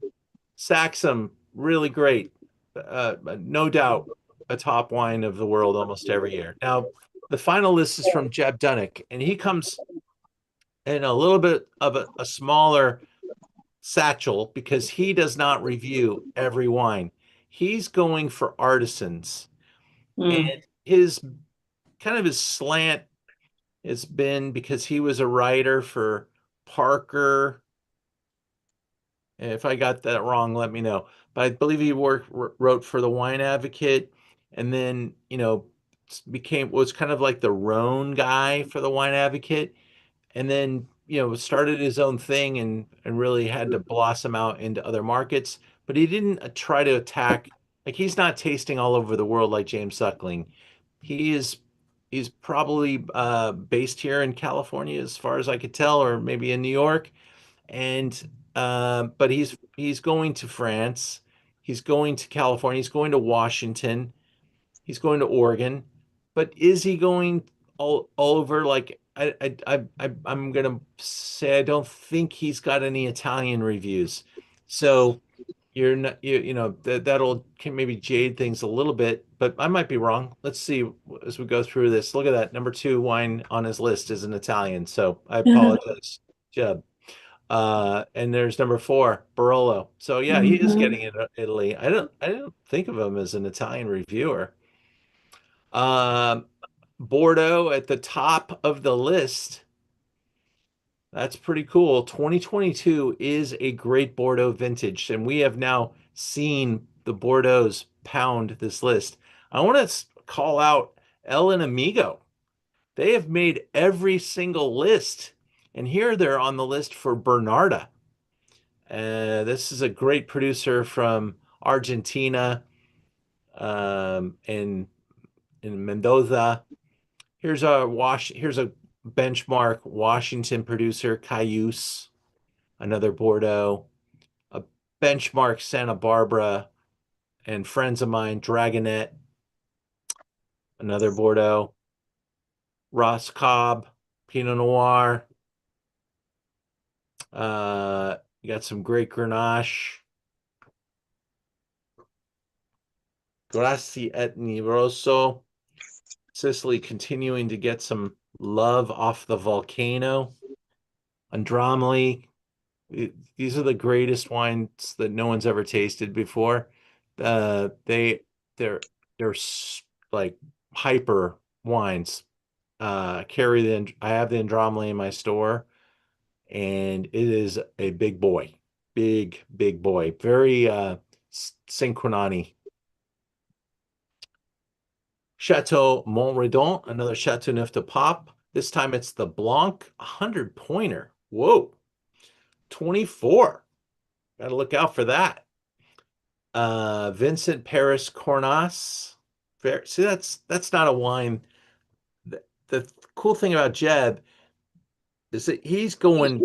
Saxum, really great. No doubt a top wine of the world almost every year. Now, the final list is from Jeb Dunnick, and he comes in a little bit of a smaller satchel because he does not review every wine. He's going for artisans. And his slant has been because he was a writer for Parker. If I got that wrong, let me know. But I believe he wrote for the Wine Advocate, and then was kind of like the Rhone guy for the Wine Advocate, and then started his own thing and really had to blossom out into other markets. But he didn't try to attack, like he's not tasting all over the world like James Suckling. He's probably based here in California, as far as I could tell, or maybe in New York. And but he's going to France, he's going to California, he's going to Washington, he's going to Oregon. But is he going all over? Like I'm gonna say I don't think he's got any Italian reviews. So you're not that'll can maybe jade things a little bit, but I might be wrong. Let's see as we go through this. Look at that, number 2 wine on his list is an Italian, so I apologize, Jeb. And there's number 4, Barolo. So yeah, he is getting into Italy. I don't think of him as an Italian reviewer. Bordeaux at the top of the list. That's pretty cool. 2022 is a great Bordeaux vintage, and we have now seen the Bordeaux's pound this list. I want to call out El Enemigo. They have made every single list, and here they're on the list for Bernarda. This is a great producer from Argentina, in Mendoza. Here's a benchmark Washington producer Cayuse, another Bordeaux. A benchmark Santa Barbara and friends of mine, Dragonet, another Bordeaux. Ross Cobb, Pinot Noir. You got some great Grenache. Grassi Etni Rosso. Sicily continuing to get some love off the volcano. Andromeda. These are the greatest wines that no one's ever tasted before. They're like hyper wines. I have the Andromeda in my store, and it is a big boy, big boy, very Synchronani. Chateau Montredon, another Chateauneuf de Pape. This time it's the Blanc 100 pointer. Whoa, 24. Got to look out for that. Vincent Paris Cornas. See, that's not a wine. The cool thing about Jeb is that he's going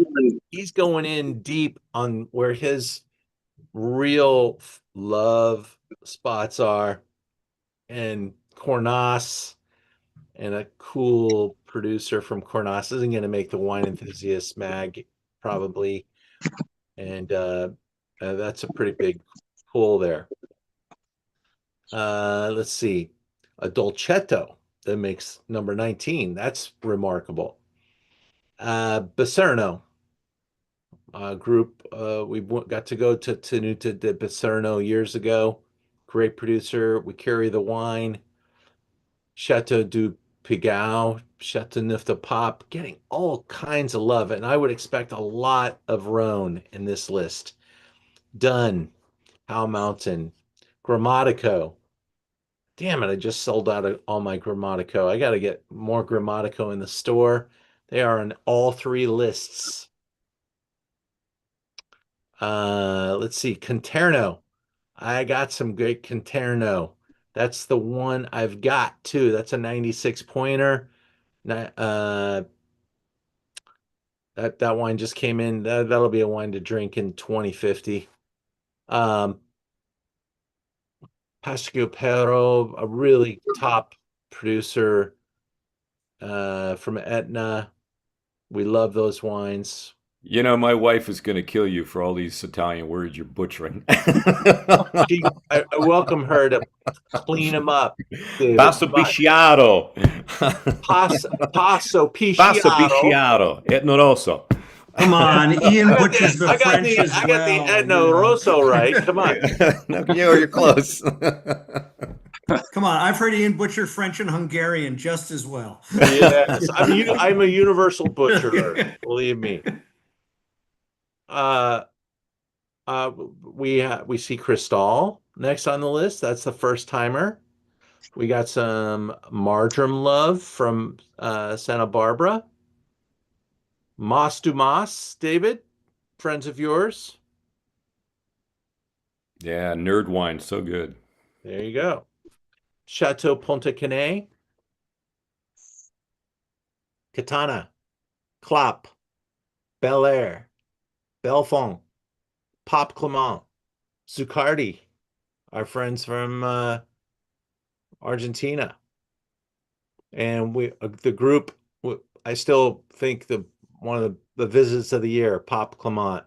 in deep on where his real love spots are, and Cornas and a cool producer from Cornas isn't going to make the Wine Enthusiast mag probably, and that's a pretty big pull there. Let's see, a Dolcetto that makes number 19. That's remarkable. Biserno group. We got to go to Tenuta de Biserno years ago. Great producer. We carry the wine. Chateau du Pigalle, Chateauneuf de Pape, getting all kinds of love. And I would expect a lot of Rhone in this list. Dunn, Howell Mountain, Grammatico. Damn it, I just sold out of all my Grammatico. I got to get more Grammatico in the store. They are on all three lists. Let's see, Conterno. I got some great Conterno. That's the one I've got too. That's a 96 pointer. That wine just came in. That'll be a wine to drink in 2050. Pasquio a really top producer from Etna. We love those wines. You know, my wife is going to kill you for all these Italian words you're butchering. I welcome her to clean them up. Passo Pisciato. Passo Pisciato. Passo Pisciato. Etno Rosso. Come on, Ian butchers the French as well. I got the Etno Rosso right. Come on. No, you're close. Come on, I've heard Ian butcher French and Hungarian just as well. Yes, I'm a universal butcherer. Believe me. We see Cristal next on the list. That's the first timer. We got some Marjoram Love from Santa Barbara. Mas du Mas, David, friends of yours. Yeah, nerd wine, so good. There you go. Chateau Ponte Canet. Katana, Clap, Bel Air, Belfond, Pop Clement, Zuccardi, our friends from Argentina. And the group, I still think one of the visits of the year, Pop Clement.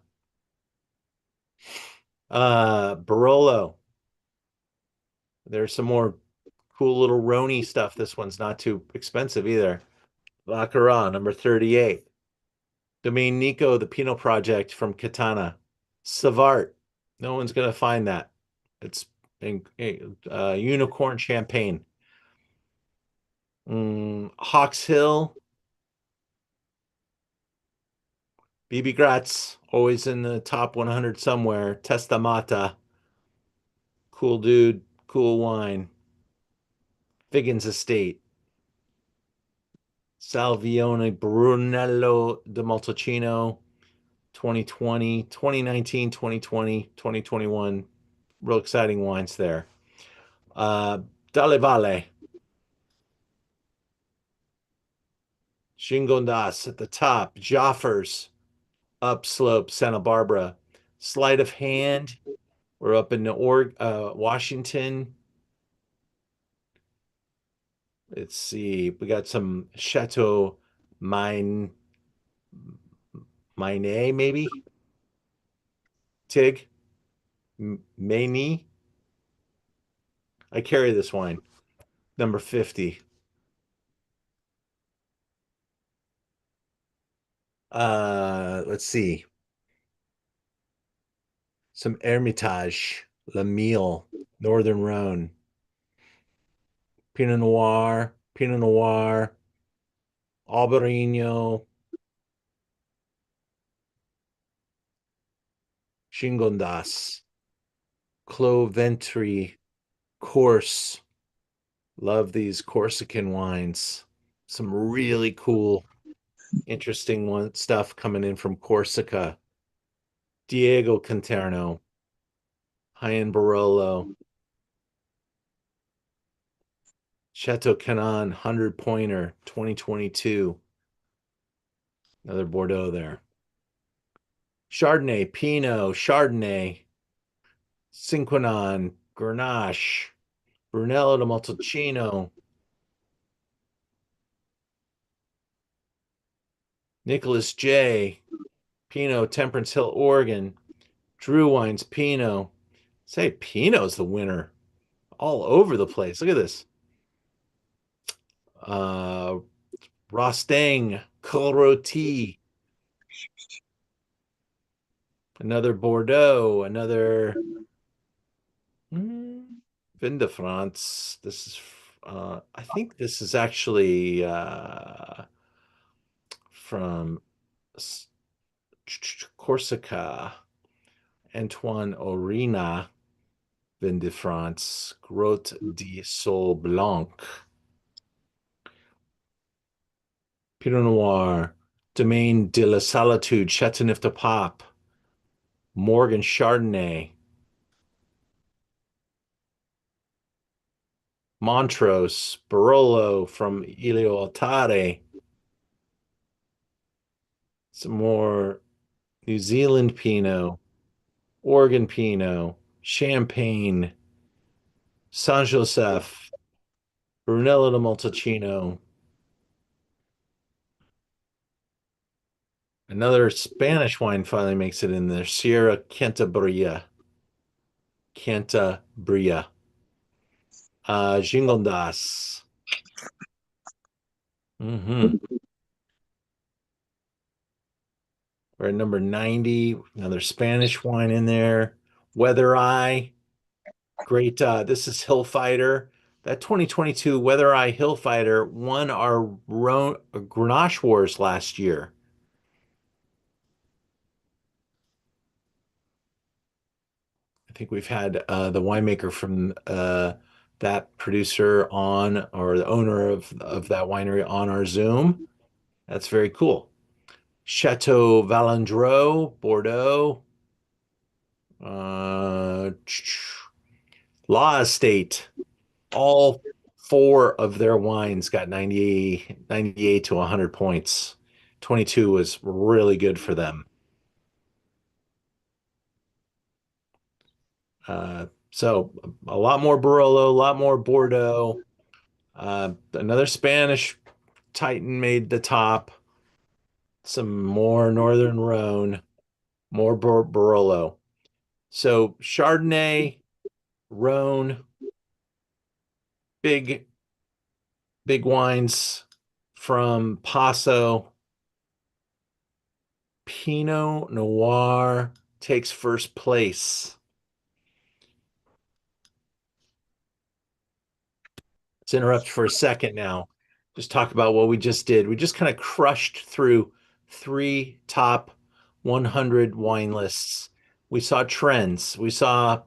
Barolo. There's some more cool little Roni stuff. This one's not too expensive either. Baccarat, number 38. Domaine Nico, the Pinot Project from Katana. Savart. No one's going to find that. It's unicorn champagne. Hawks Hill. BB Gratz, always in the top 100 somewhere. Testamata. Cool dude, cool wine. Figgins Estate. Salvione Brunello de Montalcino, 2020, 2019, 2020, 2021. Real exciting wines there. Dalle Valle. Shingondas at the top. Joffers, upslope, Santa Barbara. Sleight of hand, we're up in Washington. Let's see, we got some Chateau Mine, maybe? Tig? Maine? I carry this wine. Number 50. Let's see. Some Hermitage, La Mille, Northern Rhone, Pinot Noir, Albarino, Shingondas, Clos Ventry, Corse. Love these Corsican wines. Some really cool, interesting stuff coming in from Corsica. Diego Conterno, High-End Barolo, Chateau Canon 100 pointer 2022. Another Bordeaux there. Chardonnay, Pinot, Chardonnay, Cinquenan, Grenache, Brunello de Montalcino, Nicholas J, Pinot, Temperance Hill, Oregon, Drew Wines, Pinot. Say Pinot's the winner all over the place. Look at this. Rostang, Colroti, another Bordeaux, another Vin de France. This is, I think this is actually from Corsica. Antoine Orina, Vin de France, Grotte de Sol Blanc. Pinot Noir, Domaine de la Solitude, Chateauneuf de Pape, Morgan Chardonnay, Montrose, Barolo from Ilio Altare, some more New Zealand Pinot, Oregon Pinot, Champagne, San Josef, Brunello de Montalcino. Another Spanish wine finally makes it in there. Sierra Cantabria. Gingondas. We're at number 90. Another Spanish wine in there. Weather Eye. Great. This is Hillfighter. That 2022 Weather Eye Hillfighter won our Grenache Wars last year. I think we've had the winemaker from that producer on, or the owner of that winery on our Zoom. That's very cool. Chateau Valandreau, Bordeaux. Law Estate. All four of their wines got 98 to 100 points. 22 was really good for them. So a lot more Barolo, a lot more Bordeaux. Another Spanish Titan made the top. Some more Northern Rhone, more Barolo. So Chardonnay, Rhone, big wines from Paso. Pinot Noir takes first place. Let's interrupt for a second now. Just talk about what we just did. We just kind of crushed through 3 top 100 wine lists. We saw trends. We saw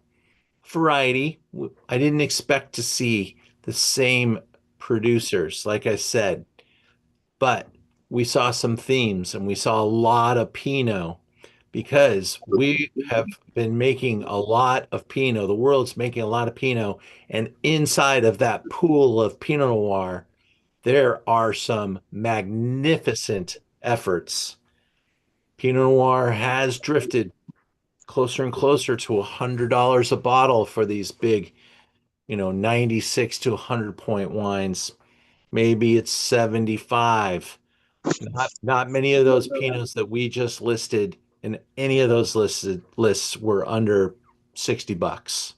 variety. I didn't expect to see the same producers, like I said, but we saw some themes, and we saw a lot of Pinot, because we have been making a lot of Pinot. The world's making a lot of Pinot, and inside of that pool of Pinot Noir, there are some magnificent efforts. Pinot Noir has drifted closer and closer to $100 a bottle for these big, 96 to 100 point wines. Maybe it's 75. Not many of those Pinots that we just listed in any of those lists were under $60.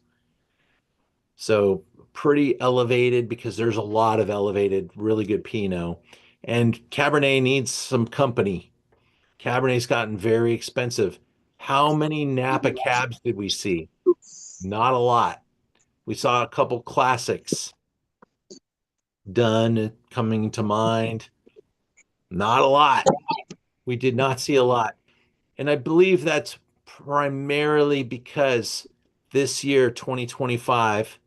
So pretty elevated because there's a lot of elevated, really good Pinot. And Cabernet needs some company. Cabernet's gotten very expensive. How many Napa cabs did we see? Not a lot. We saw a couple classics. Done coming to mind. Not a lot. We did not see a lot. And I believe that's primarily because this year, 2025,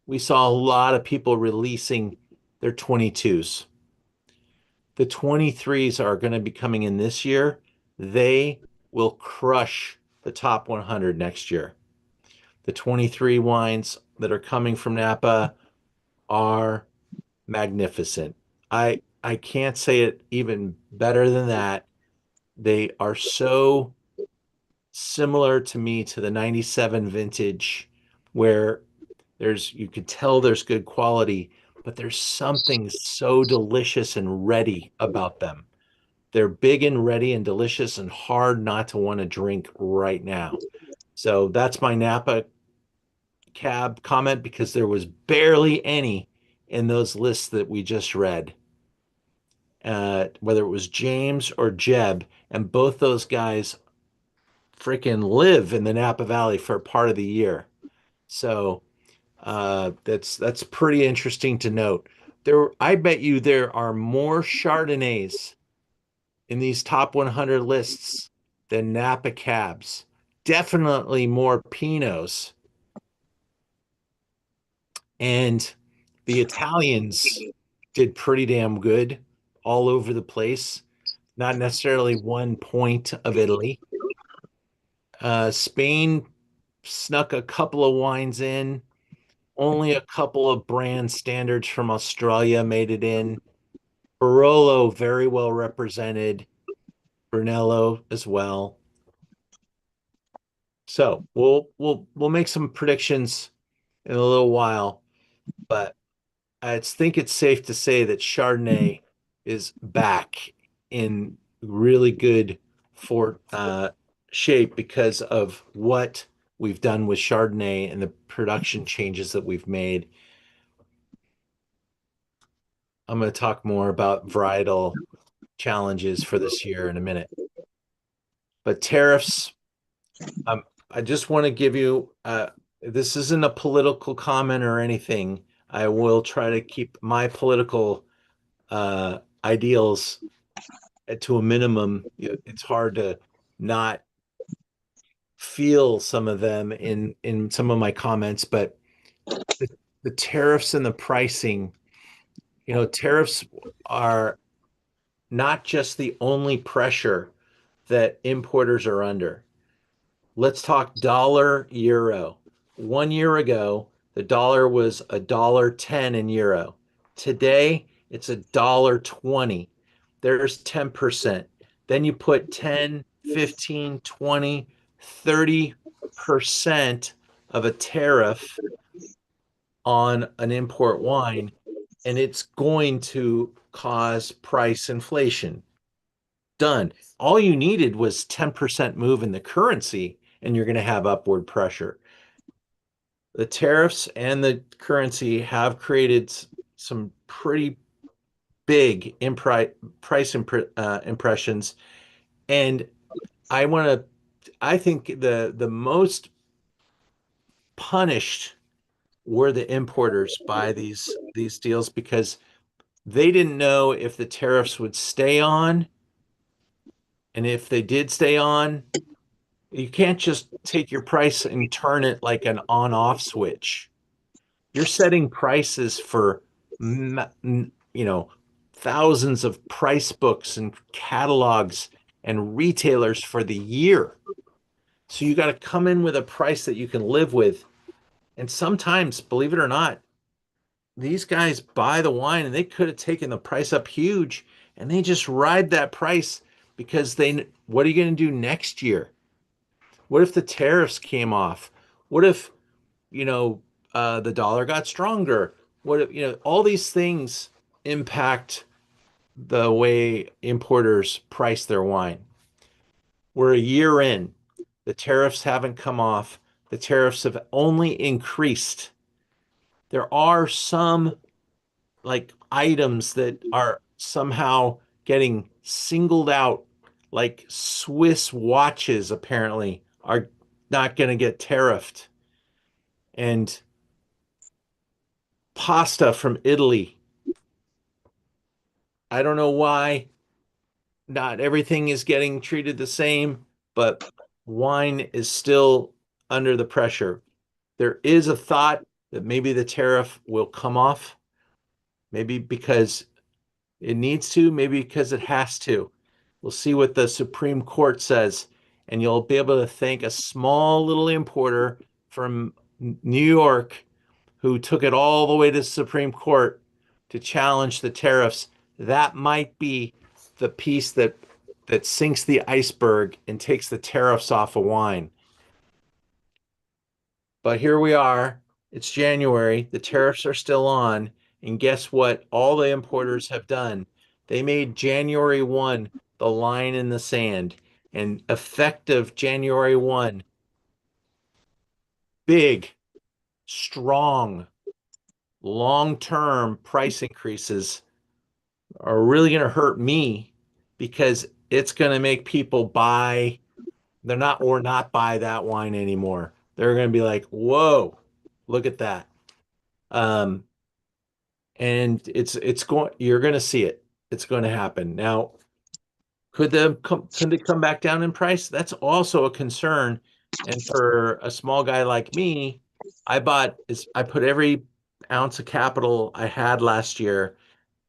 we saw a lot of people releasing their 22s. The 23s are going to be coming in this year. They will crush the top 100 next year. The 23 wines that are coming from Napa are magnificent. I can't say it even better than that. They are so similar to me to the 97 vintage where you could tell there's good quality, but there's something so delicious and ready about them. They're big and ready and delicious and hard not to want to drink right now. So that's my Napa cab comment because there was barely any in those lists that we just read. Whether it was James or Jeb, and both those guys freaking live in the Napa Valley for part of the year. So that's pretty interesting to note. I bet you there are more Chardonnays in these top 100 lists than Napa cabs. Definitely more Pinots. And the Italians did pretty damn good all over the place. Not necessarily one point of Italy. Spain snuck a couple of wines in. Only a couple of brand standards from Australia made it in. Barolo very well represented. Brunello as well. So we'll make some predictions in a little while, but I think it's safe to say that Chardonnay is back in really good shape because of what we've done with Chardonnay and the production changes that we've made. I'm going to talk more about varietal challenges for this year in a minute. But tariffs, I just want to give you, this isn't a political comment or anything. I will try to keep my political ideals to a minimum. It's hard to not feel some of them in some of my comments, but the tariffs and the pricing, tariffs are not just the only pressure that importers are under. Let's talk dollar euro. 1 year ago, the dollar was $1.10 in euro. Today, it's $1.20. There's 10%. Then you put 10, 15, 20, 30% of a tariff on an import wine, and it's going to cause price inflation. Done. All you needed was 10% move in the currency, and you're going to have upward pressure. The tariffs and the currency have created some pretty big price impressions, and I think the most punished were the importers by these deals because they didn't know if the tariffs would stay on, and if they did stay on, you can't just take your price and turn it like an on-off switch. You're setting prices for, thousands of price books and catalogs and retailers for the year. So you got to come in with a price that you can live with. And sometimes, believe it or not, these guys buy the wine and they could have taken the price up huge and they just ride that price because what are you going to do next year? What if the tariffs came off? What if, the dollar got stronger? What if, all these things impact the way importers price their wine. We're a year in. The tariffs haven't come off. The tariffs have only increased. There are some like items that are somehow getting singled out, like Swiss watches apparently are not going to get tariffed. And pasta from Italy. I don't know why not everything is getting treated the same, but wine is still under the pressure. There is a thought that maybe the tariff will come off, maybe because it needs to, maybe because it has to. We'll see what the Supreme Court says, and you'll be able to thank a small little importer from New York who took it all the way to the Supreme Court to challenge the tariffs. That might be the piece that sinks the iceberg and takes the tariffs off of wine. But here we are. It's January. The tariffs are still on. And guess what? All the importers have done. They made January 1 the line in the sand. And effective January 1, big, strong, long-term price increases are really going to hurt me because it's going to make people buy not buy that wine anymore. They're going to be like, whoa, look at that. And you're going to see it. It's going to happen. Now, could they come back down in price? That's also a concern. And for a small guy like me, I put every ounce of capital I had last year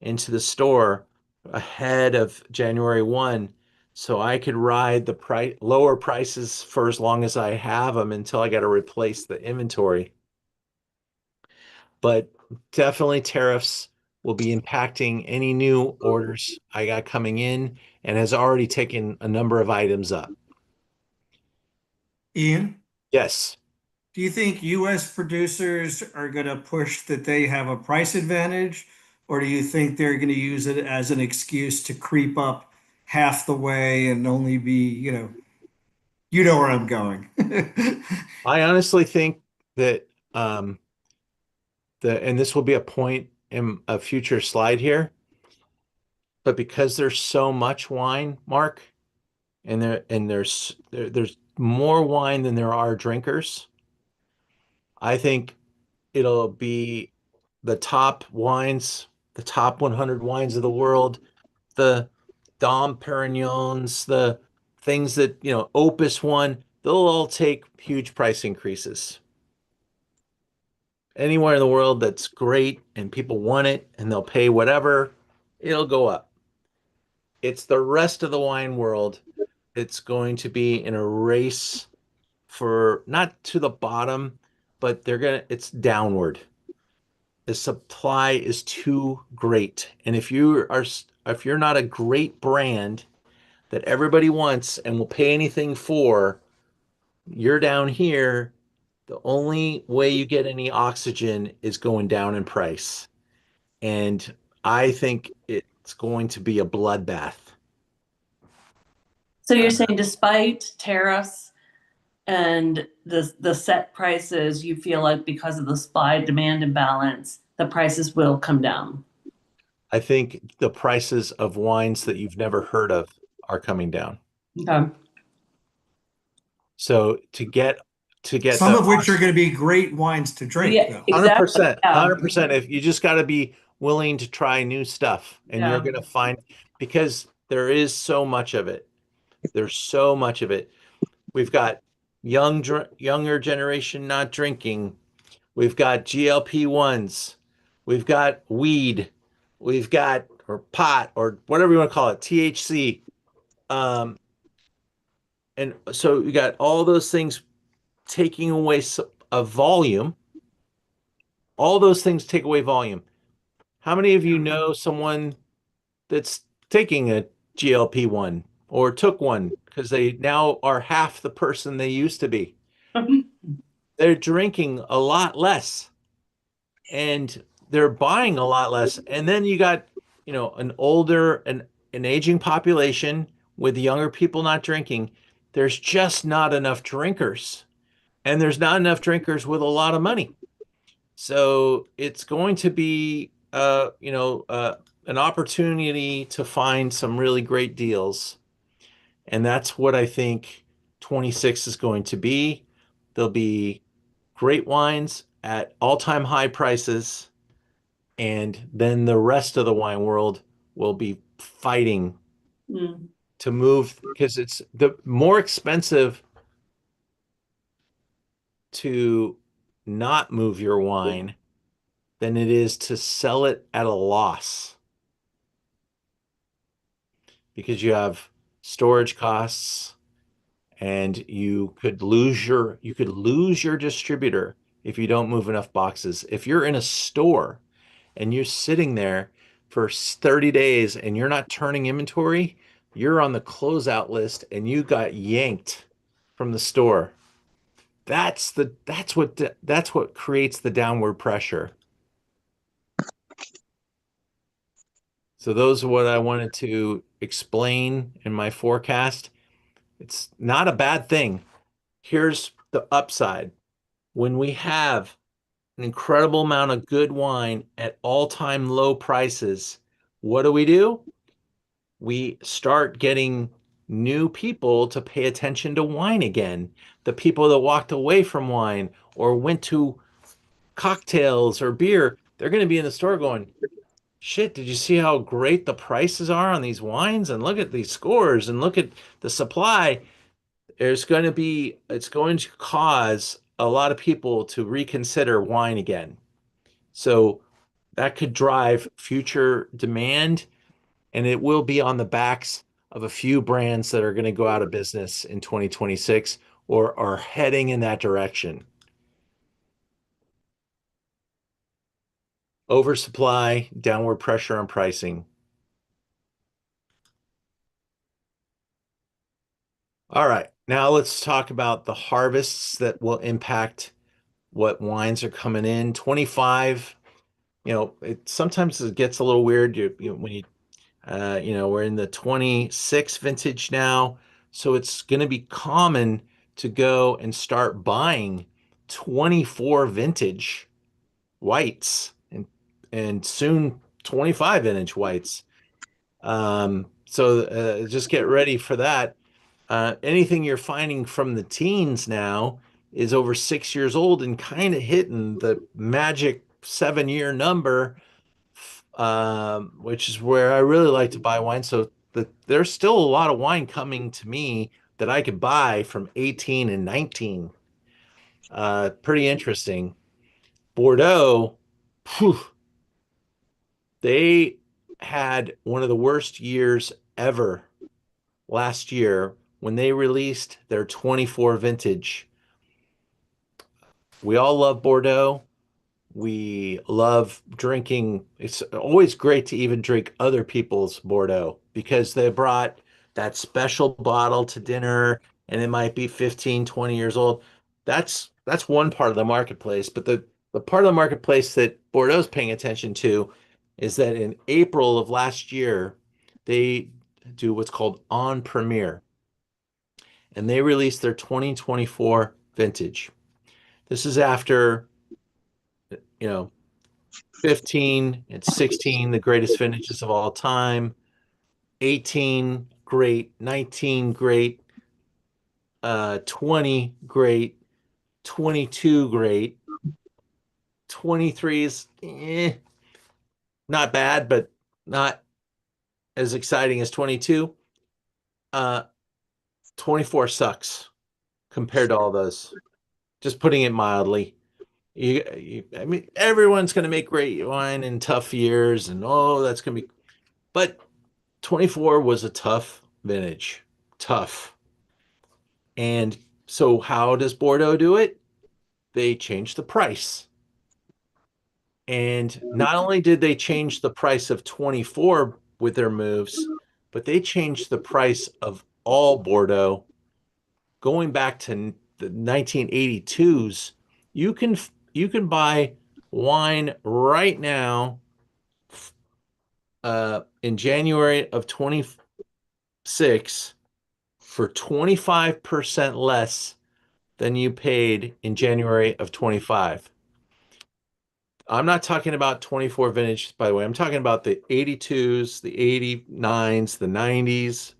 into the store ahead of January 1 so I could ride the lower prices for as long as I have them until I got to replace the inventory. But definitely tariffs will be impacting any new orders I got coming in and has already taken a number of items up. Ian, Yes. do you think U.S. producers are going to push that they have a price advantage, or do you think they're going to use it as an excuse to creep up half the way and only be, you know where I'm going? I honestly think that and this will be a point in a future slide here, but because there's so much wine, Mark, and there's more wine than there are drinkers, I think it'll be the top wines, the top 100 wines of the world, the Dom Perignons, the things that, Opus One, they'll all take huge price increases. Anywhere in the world that's great and people want it and they'll pay whatever, it'll go up. It's the rest of the wine world that's going to be in a race for not to the bottom, but it's downward. The supply is too great. And if you're not a great brand that everybody wants and will pay anything for, you're down here. The only way you get any oxygen is going down in price. And I think it's going to be a bloodbath. So you're saying despite tariffs and the set prices, you feel like because of the supply demand imbalance, the prices will come down? I think the prices of wines that you've never heard of are coming down. Okay. So to get Some of which are going to be great wines to drink, Yeah, though. exactly. 100%, 100%. If you just got to be willing to try new stuff, and Yeah. you're going to find, because there is so much of it. There's so much of it. We've got younger generation not drinking. We've got GLP-1s. We've got weed. We've got, or pot, or whatever you want to call it, THC. And so you got all those things taking away a volume. all those things take away volume. How many of you know someone that's taking a GLP-1 or took one because they now are half the person they used to be? They're drinking a lot less and they're buying a lot less. And then you got, an older and an aging population with younger people not drinking. There's just not enough drinkers. And there's not enough drinkers with a lot of money. So it's going to be, an opportunity to find some really great deals. And that's what I think 26 is going to be. There'll be great wines at all-time high prices. And then the rest of the wine world will be fighting Mm. to move because it's the more expensive to not move your wine than it is to sell it at a loss because you have storage costs and you could lose your distributor if you don't move enough boxes. If you're in a store and you're sitting there for 30 days and you're not turning inventory, you're on the closeout list and you got yanked from the store. That's what creates the downward pressure. So those are what I wanted to explain in my forecast. It's not a bad thing. Here's the upside. When we have an incredible amount of good wine at all-time low prices, what do? We start getting new people to pay attention to wine again. The people that walked away from wine or went to cocktails or beer, they're going to be in the store going, shit, did you see how great the prices are on these wines? And look at these scores and look at the supply. It's going to cause a lot of people to reconsider wine again. So that could drive future demand, and it will be on the backs of a few brands that are going to go out of business in 2026 or are heading in that direction. Oversupply, downward pressure on pricing. All right, now let's talk about the harvests that will impact what wines are coming in. 25, sometimes it gets a little weird. We're in the 26 vintage now, so it's going to be common to go and start buying 24 vintage whites and soon 25 vintage whites. So just get ready for that. Anything you're finding from the teens now is over 6 years old and kind of hitting the magic 7-year number, which is where I really like to buy wine. So there's still a lot of wine coming to me that I could buy from 18 and 19. Pretty interesting. Bordeaux, whew, they had one of the worst years ever last year when they released their 24 vintage. We all love Bordeaux. We love drinking. It's always great to even drink other people's Bordeaux because they brought that special bottle to dinner and it might be 15, 20 years old. That's one part of the marketplace. But the part of the marketplace that Bordeaux's paying attention to is that in April of last year, they do what's called On Premier. And they released their 2024 vintage. This is after 15 and 16, the greatest vintages of all time. 18, great. 19, great. 20, great. 22, great. 23 is not bad, but not as exciting as 22. 24 sucks compared to all those. Just putting it mildly. I mean, everyone's going to make great wine in tough years, and that's going to be. But 24 was a tough vintage, tough. And so, how does Bordeaux do it? They change the price. And not only did they change the price of 24 with their moves, but they changed the price of all Bordeaux going back to the 1982s. You can buy wine right now in January of 26 for 25% less than you paid in January of 25. I'm not talking about 24 vintage, by the way. I'm talking about the 82s, the 89s, the 90s,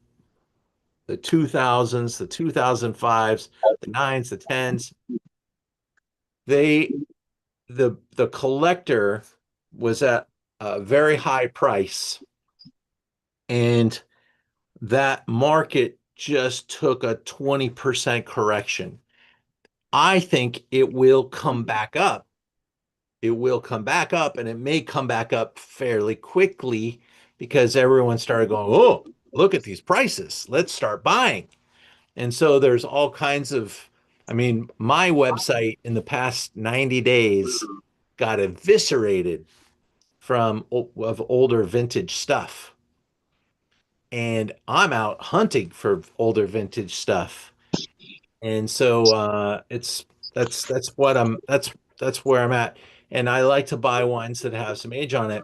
the 2000s, the 2005s, the 9s, the 10s. The collector was at a very high price, and that market just took a 20% correction. I think it will come back up. It will come back up, and it may come back up fairly quickly because everyone started going, oh, look at these prices. Let's start buying. And so there's all kinds of, I mean, my website in the past 90 days got eviscerated of older vintage stuff. And I'm out hunting for older vintage stuff. And so that's where I'm at. And I like to buy wines that have some age on it.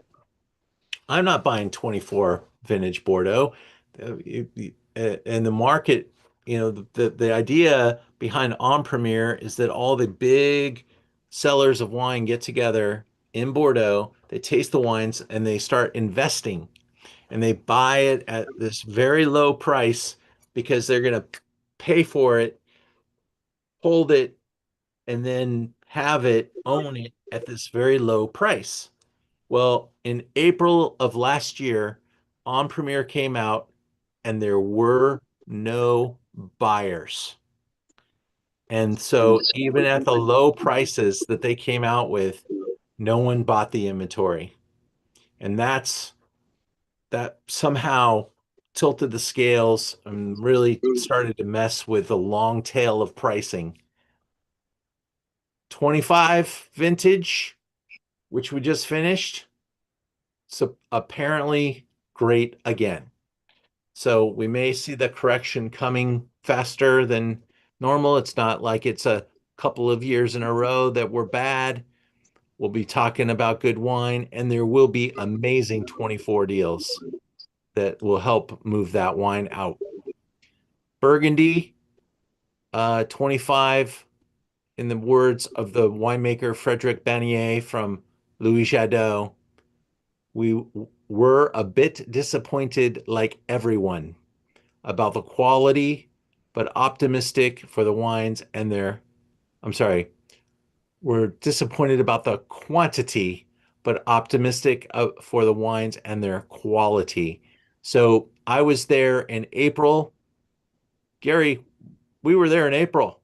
I'm not buying 24 vintage Bordeaux. And the market, the idea behind En Premier is that all the big sellers of wine get together in Bordeaux, they taste the wines, and they start investing. And they buy it at this very low price because they're going to pay for it, hold it, and then own it at this very low price. Well, in April of last year, En Premier came out and there were no buyers. And so even at the low prices that they came out with, no one bought the inventory. And that somehow tilted the scales and really started to mess with the long tail of pricing. 25 vintage, which we just finished, so apparently great again. So we may see the correction coming faster than normal. It's not like it's a couple of years in a row that we're bad. We'll be talking about good wine, and there will be amazing 24 deals that will help move that wine out. Burgundy, 25, in the words of the winemaker Frederic Bannier from Louis Jadot, we were a bit disappointed, like everyone, about the quality, but optimistic for the wines and we're disappointed about the quantity, but optimistic for the wines and their quality. So I was there in April. Gary, we were there in April.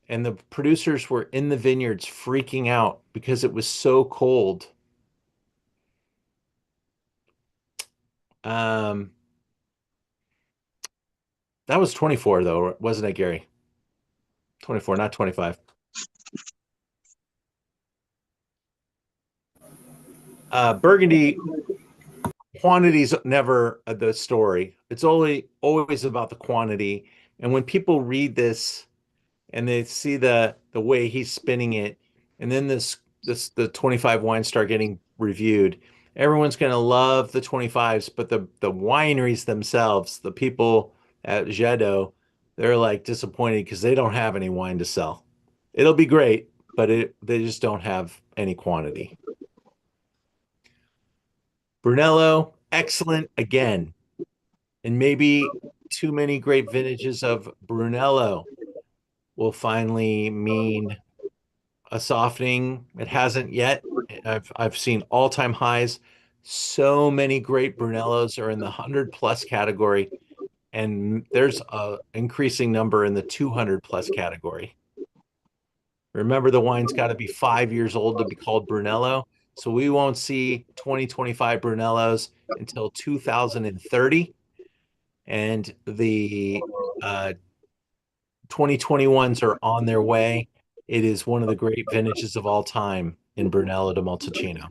And the producers were in the vineyards freaking out because it was so cold. That was 24 though, wasn't it, Gary? 24, not 25. Burgundy quantity's never the story. It's always about the quantity. And when people read this and they see the way he's spinning it, and then the 25 wines start getting reviewed, everyone's going to love the 25s, but the wineries themselves, the people at Jadot, they're like disappointed because they don't have any wine to sell. It'll be great, but they just don't have any quantity. Brunello, excellent again. And maybe too many great vintages of Brunello will finally mean a softening. It hasn't yet. I've seen all-time highs. So many great Brunellos are in the 100+ category, and there's a increasing number in the 200+ category. Remember, the wine's got to be 5 years old to be called Brunello. So we won't see 2025 Brunellos until 2030. And the 2021s are on their way. It is one of the great vintages of all time in Brunello di Montalcino.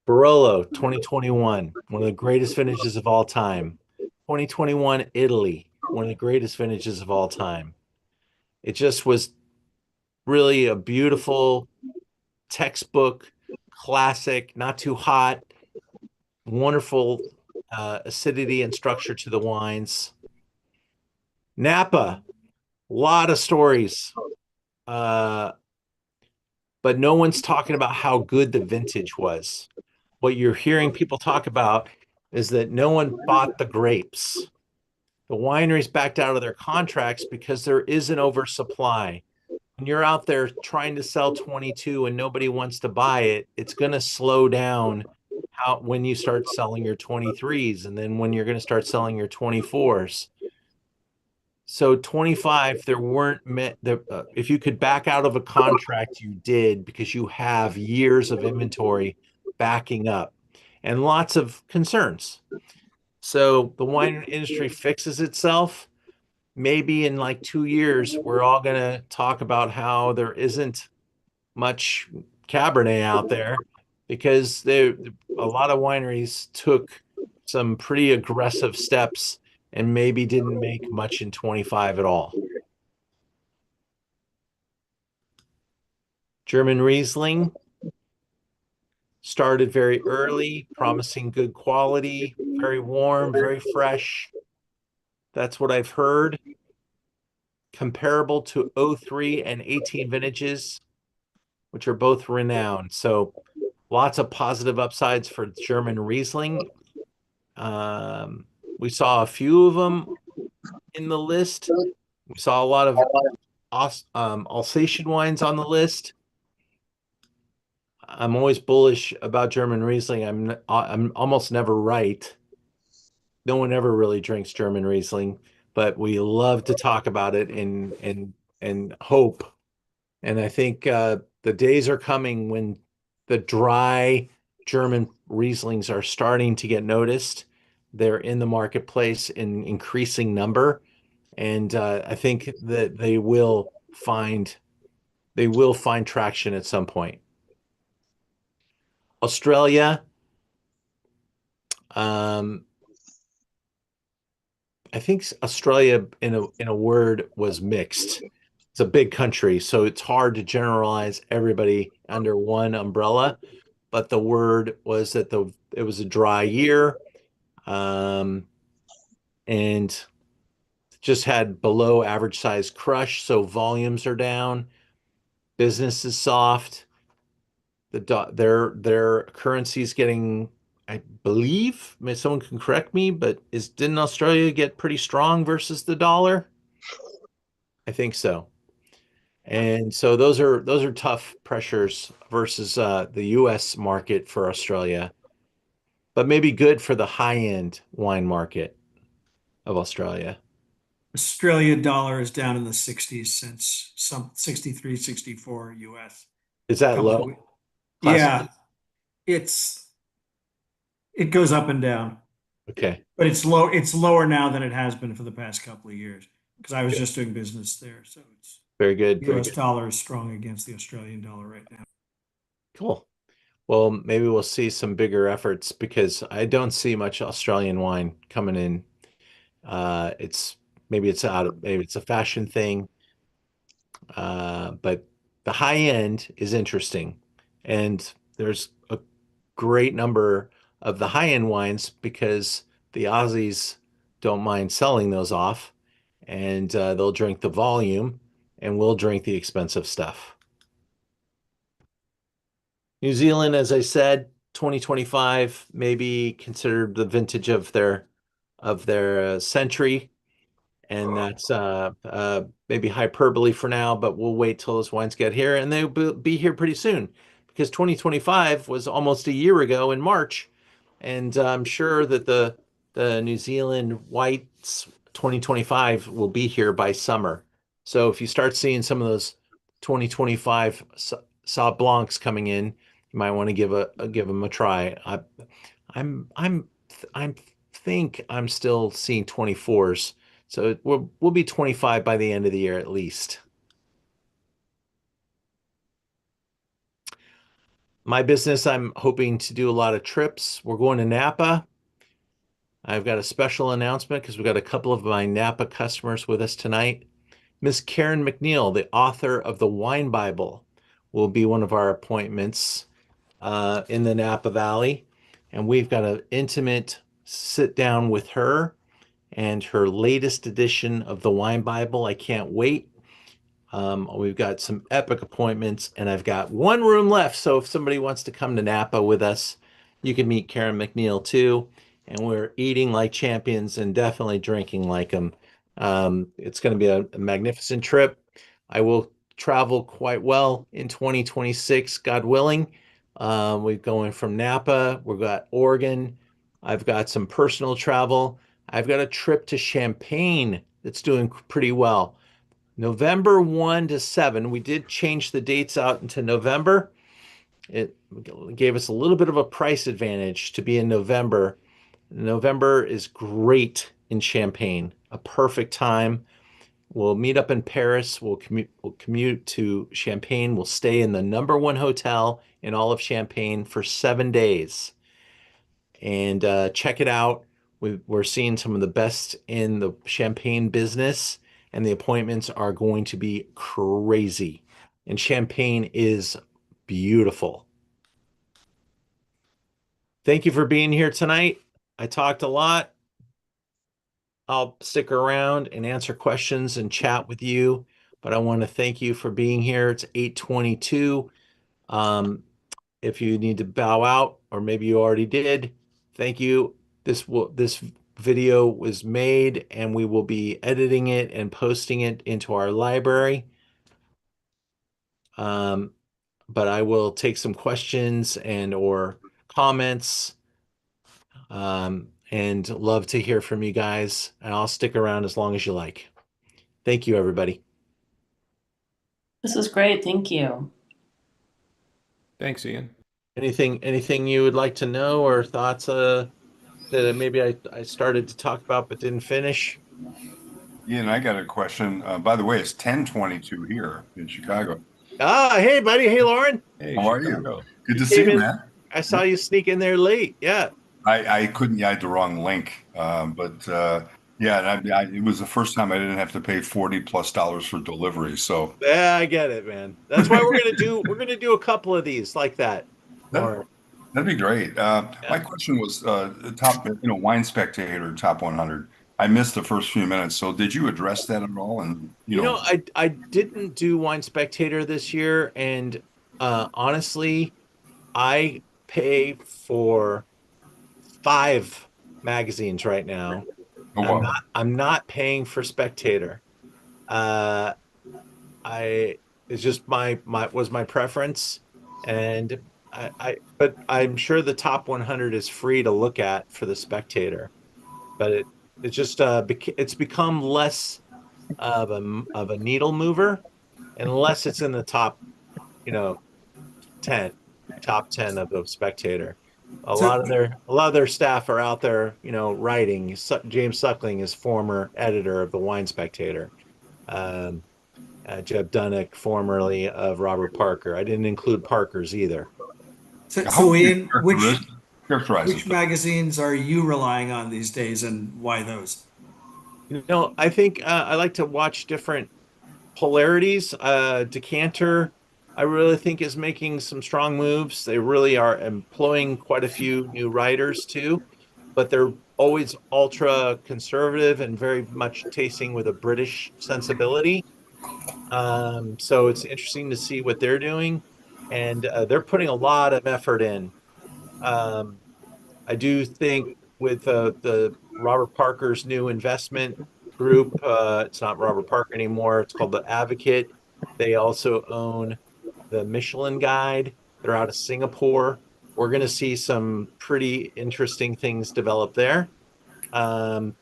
Barolo 2021, one of the greatest vintages of all time. 2021 Italy, one of the greatest vintages of all time. It just was really a beautiful textbook, classic, not too hot, wonderful acidity and structure to the wines. Napa, a lot of stories, but no one's talking about how good the vintage was. What you're hearing people talk about is that no one bought the grapes. The wineries backed out of their contracts because there is an oversupply. When you're out there trying to sell 22 and nobody wants to buy it, it's going to slow down when you start selling your 23s, and then when you're going to start selling your 24s. So 25, there weren't if you could back out of a contract, you did, because you have years of inventory backing up and lots of concerns. So the wine industry fixes itself. Maybe in like 2 years, we're all going to talk about how there isn't much Cabernet out there because a lot of wineries took some pretty aggressive steps and maybe didn't make much in 25 at all. German Riesling started very early, promising good quality, very warm, very fresh. That's what I've heard. Comparable to 03 and 18 vintages, which are both renowned. So lots of positive upsides for German Riesling. We saw a few of them in the list. We saw a lot of Alsatian wines on the list. I'm always bullish about German Riesling. I'm almost never right. No one ever really drinks German Riesling, but we love to talk about it and hope. And I think the days are coming when the dry German Rieslings are starting to get noticed. They're in the marketplace in increasing number, and I think that they will find traction at some point. Australia, I think Australia in a word was mixed. It's a big country, so it's hard to generalize everybody under one umbrella. But the word was that it was a dry year, and just had below average size crush, so volumes are down. Business is soft. Their currency is getting, I believe, someone can correct me, but didn't Australia get pretty strong versus the dollar? I think so. And so those are tough pressures versus the US market for Australia, but maybe good for the high-end wine market of Australia. Australian dollar is down in the 60s since 63, 64 US. Is that low? Yeah, it goes up and down, Okay. but it's low. It's lower now than it has been for the past couple of years because I was just doing business there. So it's Very good. Very US good. dollar is strong against the Australian dollar right now. Cool. Well, maybe we'll see some bigger efforts because I don't see much Australian wine coming in. Maybe it's a fashion thing. But the high end is interesting. And there's a great number of the high end wines because the Aussies don't mind selling those off, and they'll drink the volume and we'll drink the expensive stuff. New Zealand, as I said, 2025 maybe considered the vintage of their century, and that's maybe hyperbole for now, but we'll wait till those wines get here, and they'll be here pretty soon because 2025 was almost a year ago in March, and I'm sure that the New Zealand whites 2025 will be here by summer. So if you start seeing some of those 2025 Sauv Blancs coming in, you might want to give them a try. I think I'm still seeing 24s So we'll be 25 by the end of the year at least. My business, I'm hoping to do a lot of trips. We're going to Napa. I've got a special announcement because we've got a couple of my Napa customers with us tonight. Miss Karen McNeil, the author of the Wine Bible, will be one of our appointments in the Napa Valley. And we've got an intimate sit down with her and her latest edition of the Wine Bible. I can't wait. We've got some epic appointments, and I've got one room left. So if somebody wants to come to Napa with us, you can meet Karen McNeil too. And we're eating like champions and definitely drinking like them. It's going to be a magnificent trip. I will travel quite well in 2026, God willing. We're going from Napa. We've got Oregon. I've got some personal travel. I've got a trip to Champaign that's doing pretty well. November 1 to 7. We did change the dates out into November. It gave us a little bit of a price advantage to be in November. November is great in Champaign, a perfect time. We'll meet up in Paris. We'll commute to Champaign. We'll stay in the #1 hotel in all of Champaign for 7 days. And check it out. We're seeing some of the best in the Champaign business, and the appointments are going to be crazy. And Champaign is beautiful. Thank you for being here tonight. I talked a lot. I'll stick around and answer questions and chat with you, but I want to thank you for being here. It's 8:22. If you need to bow out, or maybe you already did, thank you. This video was made, and we will be editing it and posting it into our library. But I will take some questions and or comments. And love to hear from you guys. And I'll stick around as long as you like. Thank you, everybody. This was great. Thank you. Thanks, Ian. Anything you would like to know or thoughts that maybe I started to talk about but didn't finish? Ian, I got a question. By the way, it's 10:22 here in Chicago. Hey, buddy. Hey, Lauren. Hey, How are you? Chicago. Good to see came you, in- man. I saw you sneak in there late. Yeah. I couldn't. I had the wrong link, yeah, and it was the first time I didn't have to pay $40+ for delivery. So Yeah, I get it, man. That's why we're gonna do a couple of these like that. Lauren. that'd be great. My question was top, Wine Spectator top 100. I missed the first few minutes. So did you address that at all? And I didn't do Wine Spectator this year, and honestly, I pay for 5 magazines right now. oh, wow. I'm not paying for Spectator. It's just my preference, and but I'm sure the top 100 is free to look at for the Spectator, but it's just it's become less of a needle mover unless it's in the top 10 of the Spectator. A lot of their staff are out there, writing. James Suckling is former editor of the Wine Spectator. Jeb Dunnick, formerly of Robert Parker. I didn't include Parker's either. So Ian, Characterize which magazines are you relying on these days, and why those? I think I like to watch different polarities. Decanter, I really think, is making some strong moves. They really are employing quite a few new writers too, but they're always ultra conservative and very much tasting with a British sensibility. So it's interesting to see what they're doing, and they're putting a lot of effort in. I do think with the Robert Parker's new investment group, it's not Robert Parker anymore. It's called The Advocate. They also own the Michelin Guide. They're out of Singapore. We're going to see some pretty interesting things develop there. And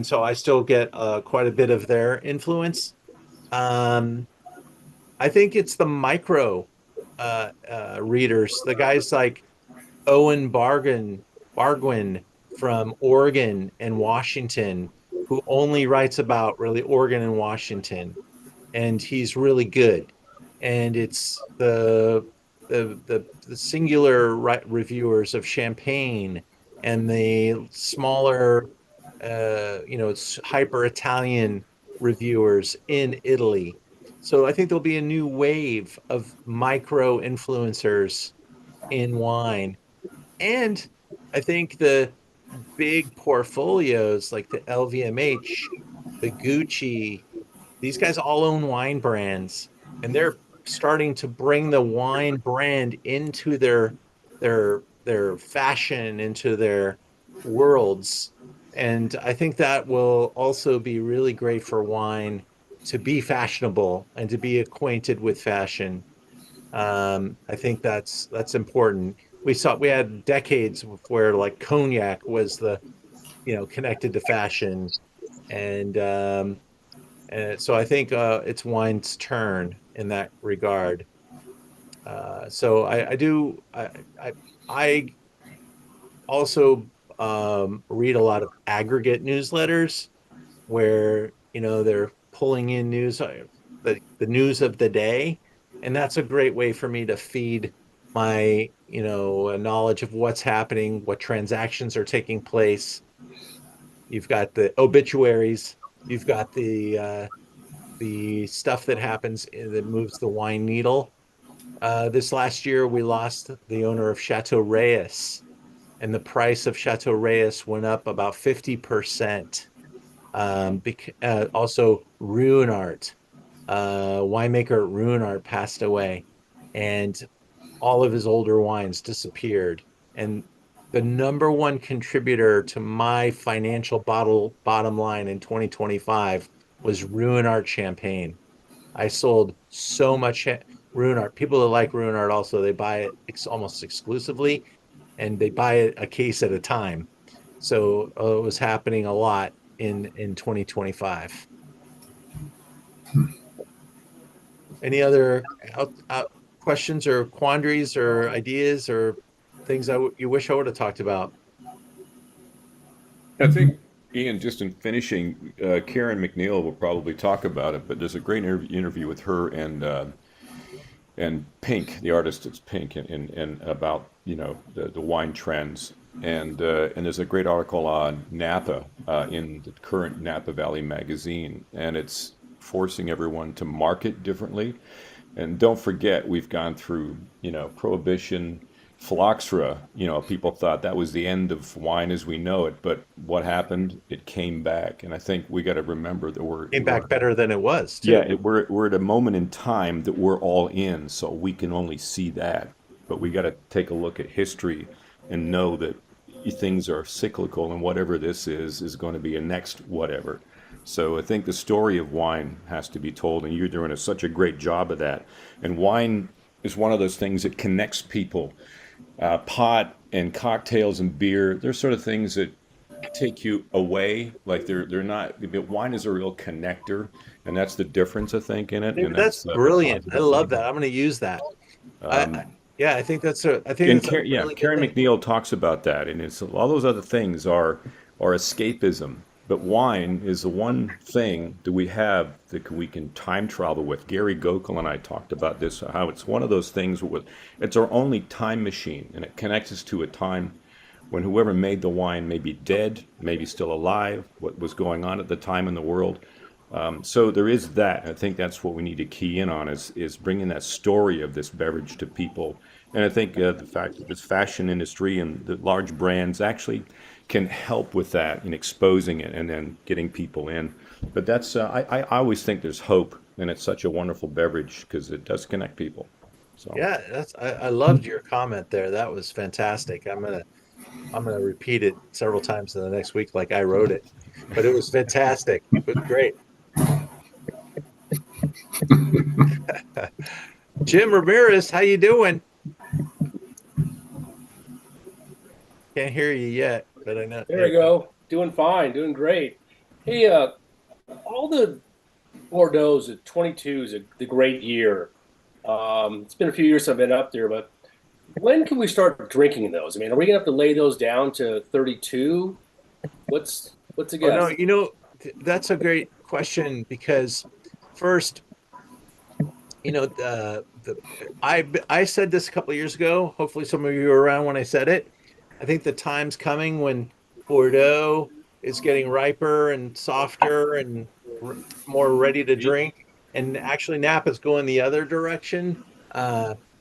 so I still get quite a bit of their influence. I think it's the micro readers, the guys like Owen Bargwin from Oregon and Washington, who only writes about really Oregon and Washington, and he's really good. And it's the singular reviewers of Champagne and the smaller, it's hyper Italian reviewers in Italy. So I think there'll be a new wave of micro influencers in wine. And I think the big portfolios like the LVMH, the Gucci, these guys all own wine brands, and they're starting to bring the wine brand into their fashion, into their worlds. And I think that will also be really great for wine to be fashionable and to be acquainted with fashion. I think that's important. We had decades where like cognac was the connected to fashion, and so I think it's wine's turn in that regard. So I also read a lot of aggregate newsletters where they're pulling in news, the news of the day, and that's a great way for me to feed my knowledge of what's happening, what transactions are taking place. You've got the obituaries, you've got the stuff that happens that moves the wine needle. This last year, we lost the owner of Chateau Reyes, and the price of Chateau Reyes went up about 50%. Also, Ruinart, winemaker Ruinart passed away, and all of his older wines disappeared. And the number one contributor to my financial bottom line in 2025 was Ruinart Champagne. I sold so much Ruinart. People that like Ruinart also, they buy it almost exclusively, and they buy it a case at a time. So it was happening a lot in 2025. Any other questions or quandaries or ideas or things you wish I would have talked about? I think, Ian, just in finishing, Karen McNeil will probably talk about it, but there's a great interview with her and Pink, the artist that's Pink, and about the wine trends. And there's a great article on Napa in the current Napa Valley magazine, and it's forcing everyone to market differently. And don't forget, we've gone through Prohibition, phylloxera. People thought that was the end of wine as we know it, but what happened? It came back, and I think we got to remember that we're back better than it was, too. Yeah, we're at a moment in time that we're all in, so we can only see that. But we got to take a look at history and know that things are cyclical, and whatever this is going to be a next whatever. So I think the story of wine has to be told, and you're doing such a great job of that. And wine is one of those things that connects people. Pot and cocktails and beer, they're sort of things that take you away. Like they're not. Wine is a real connector, and that's the difference, I think, in it. And that's brilliant. I love that. I'm going to use that. I think that's a. I think. And Karen McNeil talks about that, and it's all those other things are escapism. But wine is the one thing that we have that we can time travel with. Gary Gokul and I talked about this, how it's one of those things it's our only time machine, and it connects us to a time when whoever made the wine may be dead, maybe still alive, what was going on at the time in the world. So there is that. I think that's what we need to key in on is bringing that story of this beverage to people. And I think the fact that this fashion industry and the large brands actually can help with that in exposing it and then getting people in. But that's I always think there's hope, and it's such a wonderful beverage because it does connect people. So yeah, I loved your comment there. That was fantastic. I'm gonna repeat it several times in the next week, like I wrote it. But it was fantastic. It was great. Jim Ramirez, how you doing? Can't hear you yet, but I know. There we go. Doing fine. Doing great. Hey, all the Bordeaux's at 22 is the great year. It's been a few years since I've been up there, but when can we start drinking those? I mean, are we gonna have to lay those down to 32? What's the guess? No, that's a great question because first, I said this a couple of years ago. Hopefully, some of you were around when I said it. I think the time's coming when Bordeaux is getting riper and softer and more ready to drink, and actually Napa's going the other direction,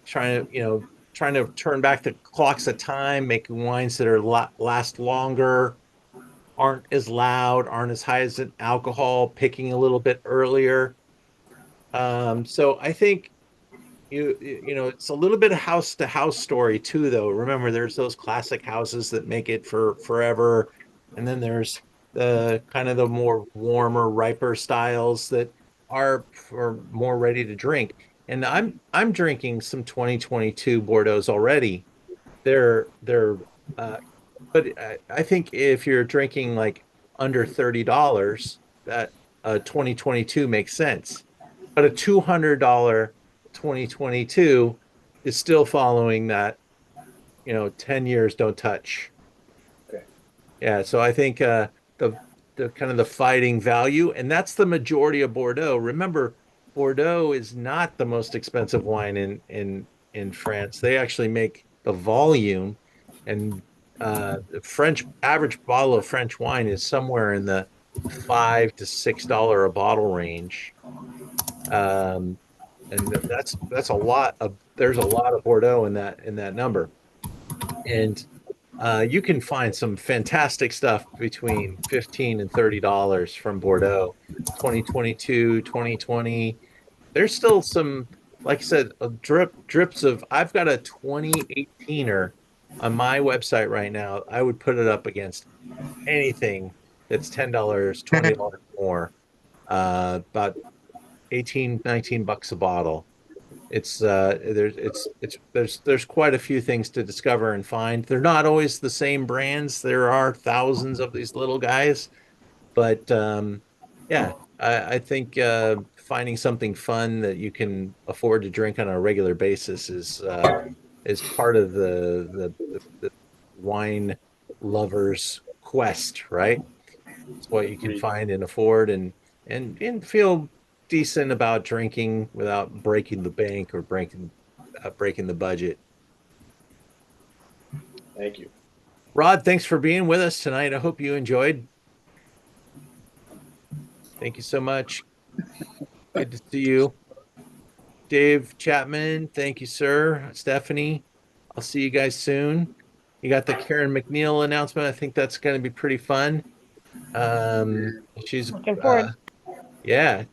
trying to turn back the clocks of time, making wines that are last longer, aren't as loud, aren't as high as in alcohol, picking a little bit earlier. So I think it's a little bit of house to house story too, though. Remember, there's those classic houses that make it for forever, and then there's the kind of the more warmer, riper styles that are more ready to drink. And I'm drinking some 2022 Bordeaux's already. They're but I think if you're drinking like under $30, that 2022 makes sense. But a $200 2022 is still following that, 10 years don't touch. Okay. Yeah, so I think the kind of the fighting value, and that's the majority of Bordeaux. Remember, Bordeaux is not the most expensive wine in France. They actually make the volume, and the French average bottle of French wine is somewhere in the $5 to $6 a bottle range. And that's a lot of, there's a lot of Bordeaux in that number. And you can find some fantastic stuff between $15 and $30 from Bordeaux. 2022, 2020. There's still some, like I said, drips of, I've got a 2018er on my website right now. I would put it up against anything that's $10, $20 more. About 18, $19 a bottle. It's there's quite a few things to discover and find. They're not always the same brands. There are thousands of these little guys, but yeah, I think finding something fun that you can afford to drink on a regular basis is part of the wine lover's quest, right? It's what you can find and afford and feel decent about drinking without breaking the bank or breaking the budget. Thank you. Rod, thanks for being with us tonight. I hope you enjoyed. Thank you so much. Good to see you. Dave Chapman, thank you, sir. Stephanie, I'll see you guys soon. You got the Karen McNeil announcement. I think that's going to be pretty fun. She's Looking forward. Yeah,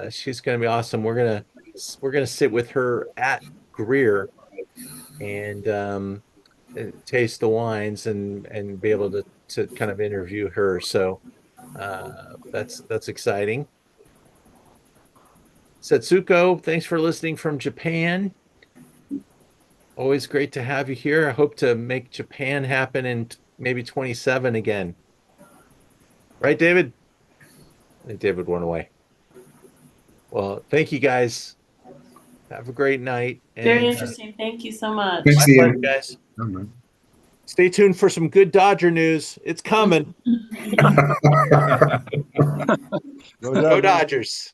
she's going to be awesome. We're gonna sit with her at Greer and taste the wines and be able to kind of interview her. So that's exciting. Setsuko, thanks for listening from Japan. Always great to have you here. I hope to make Japan happen in maybe 27 again. Right, David? I think David went away. Well, thank you guys. Have a great night. Very interesting. Thank you so much. Thanks, My pleasure, Ian. guys. Stay tuned for some good Dodger news. It's coming. Go Dodgers.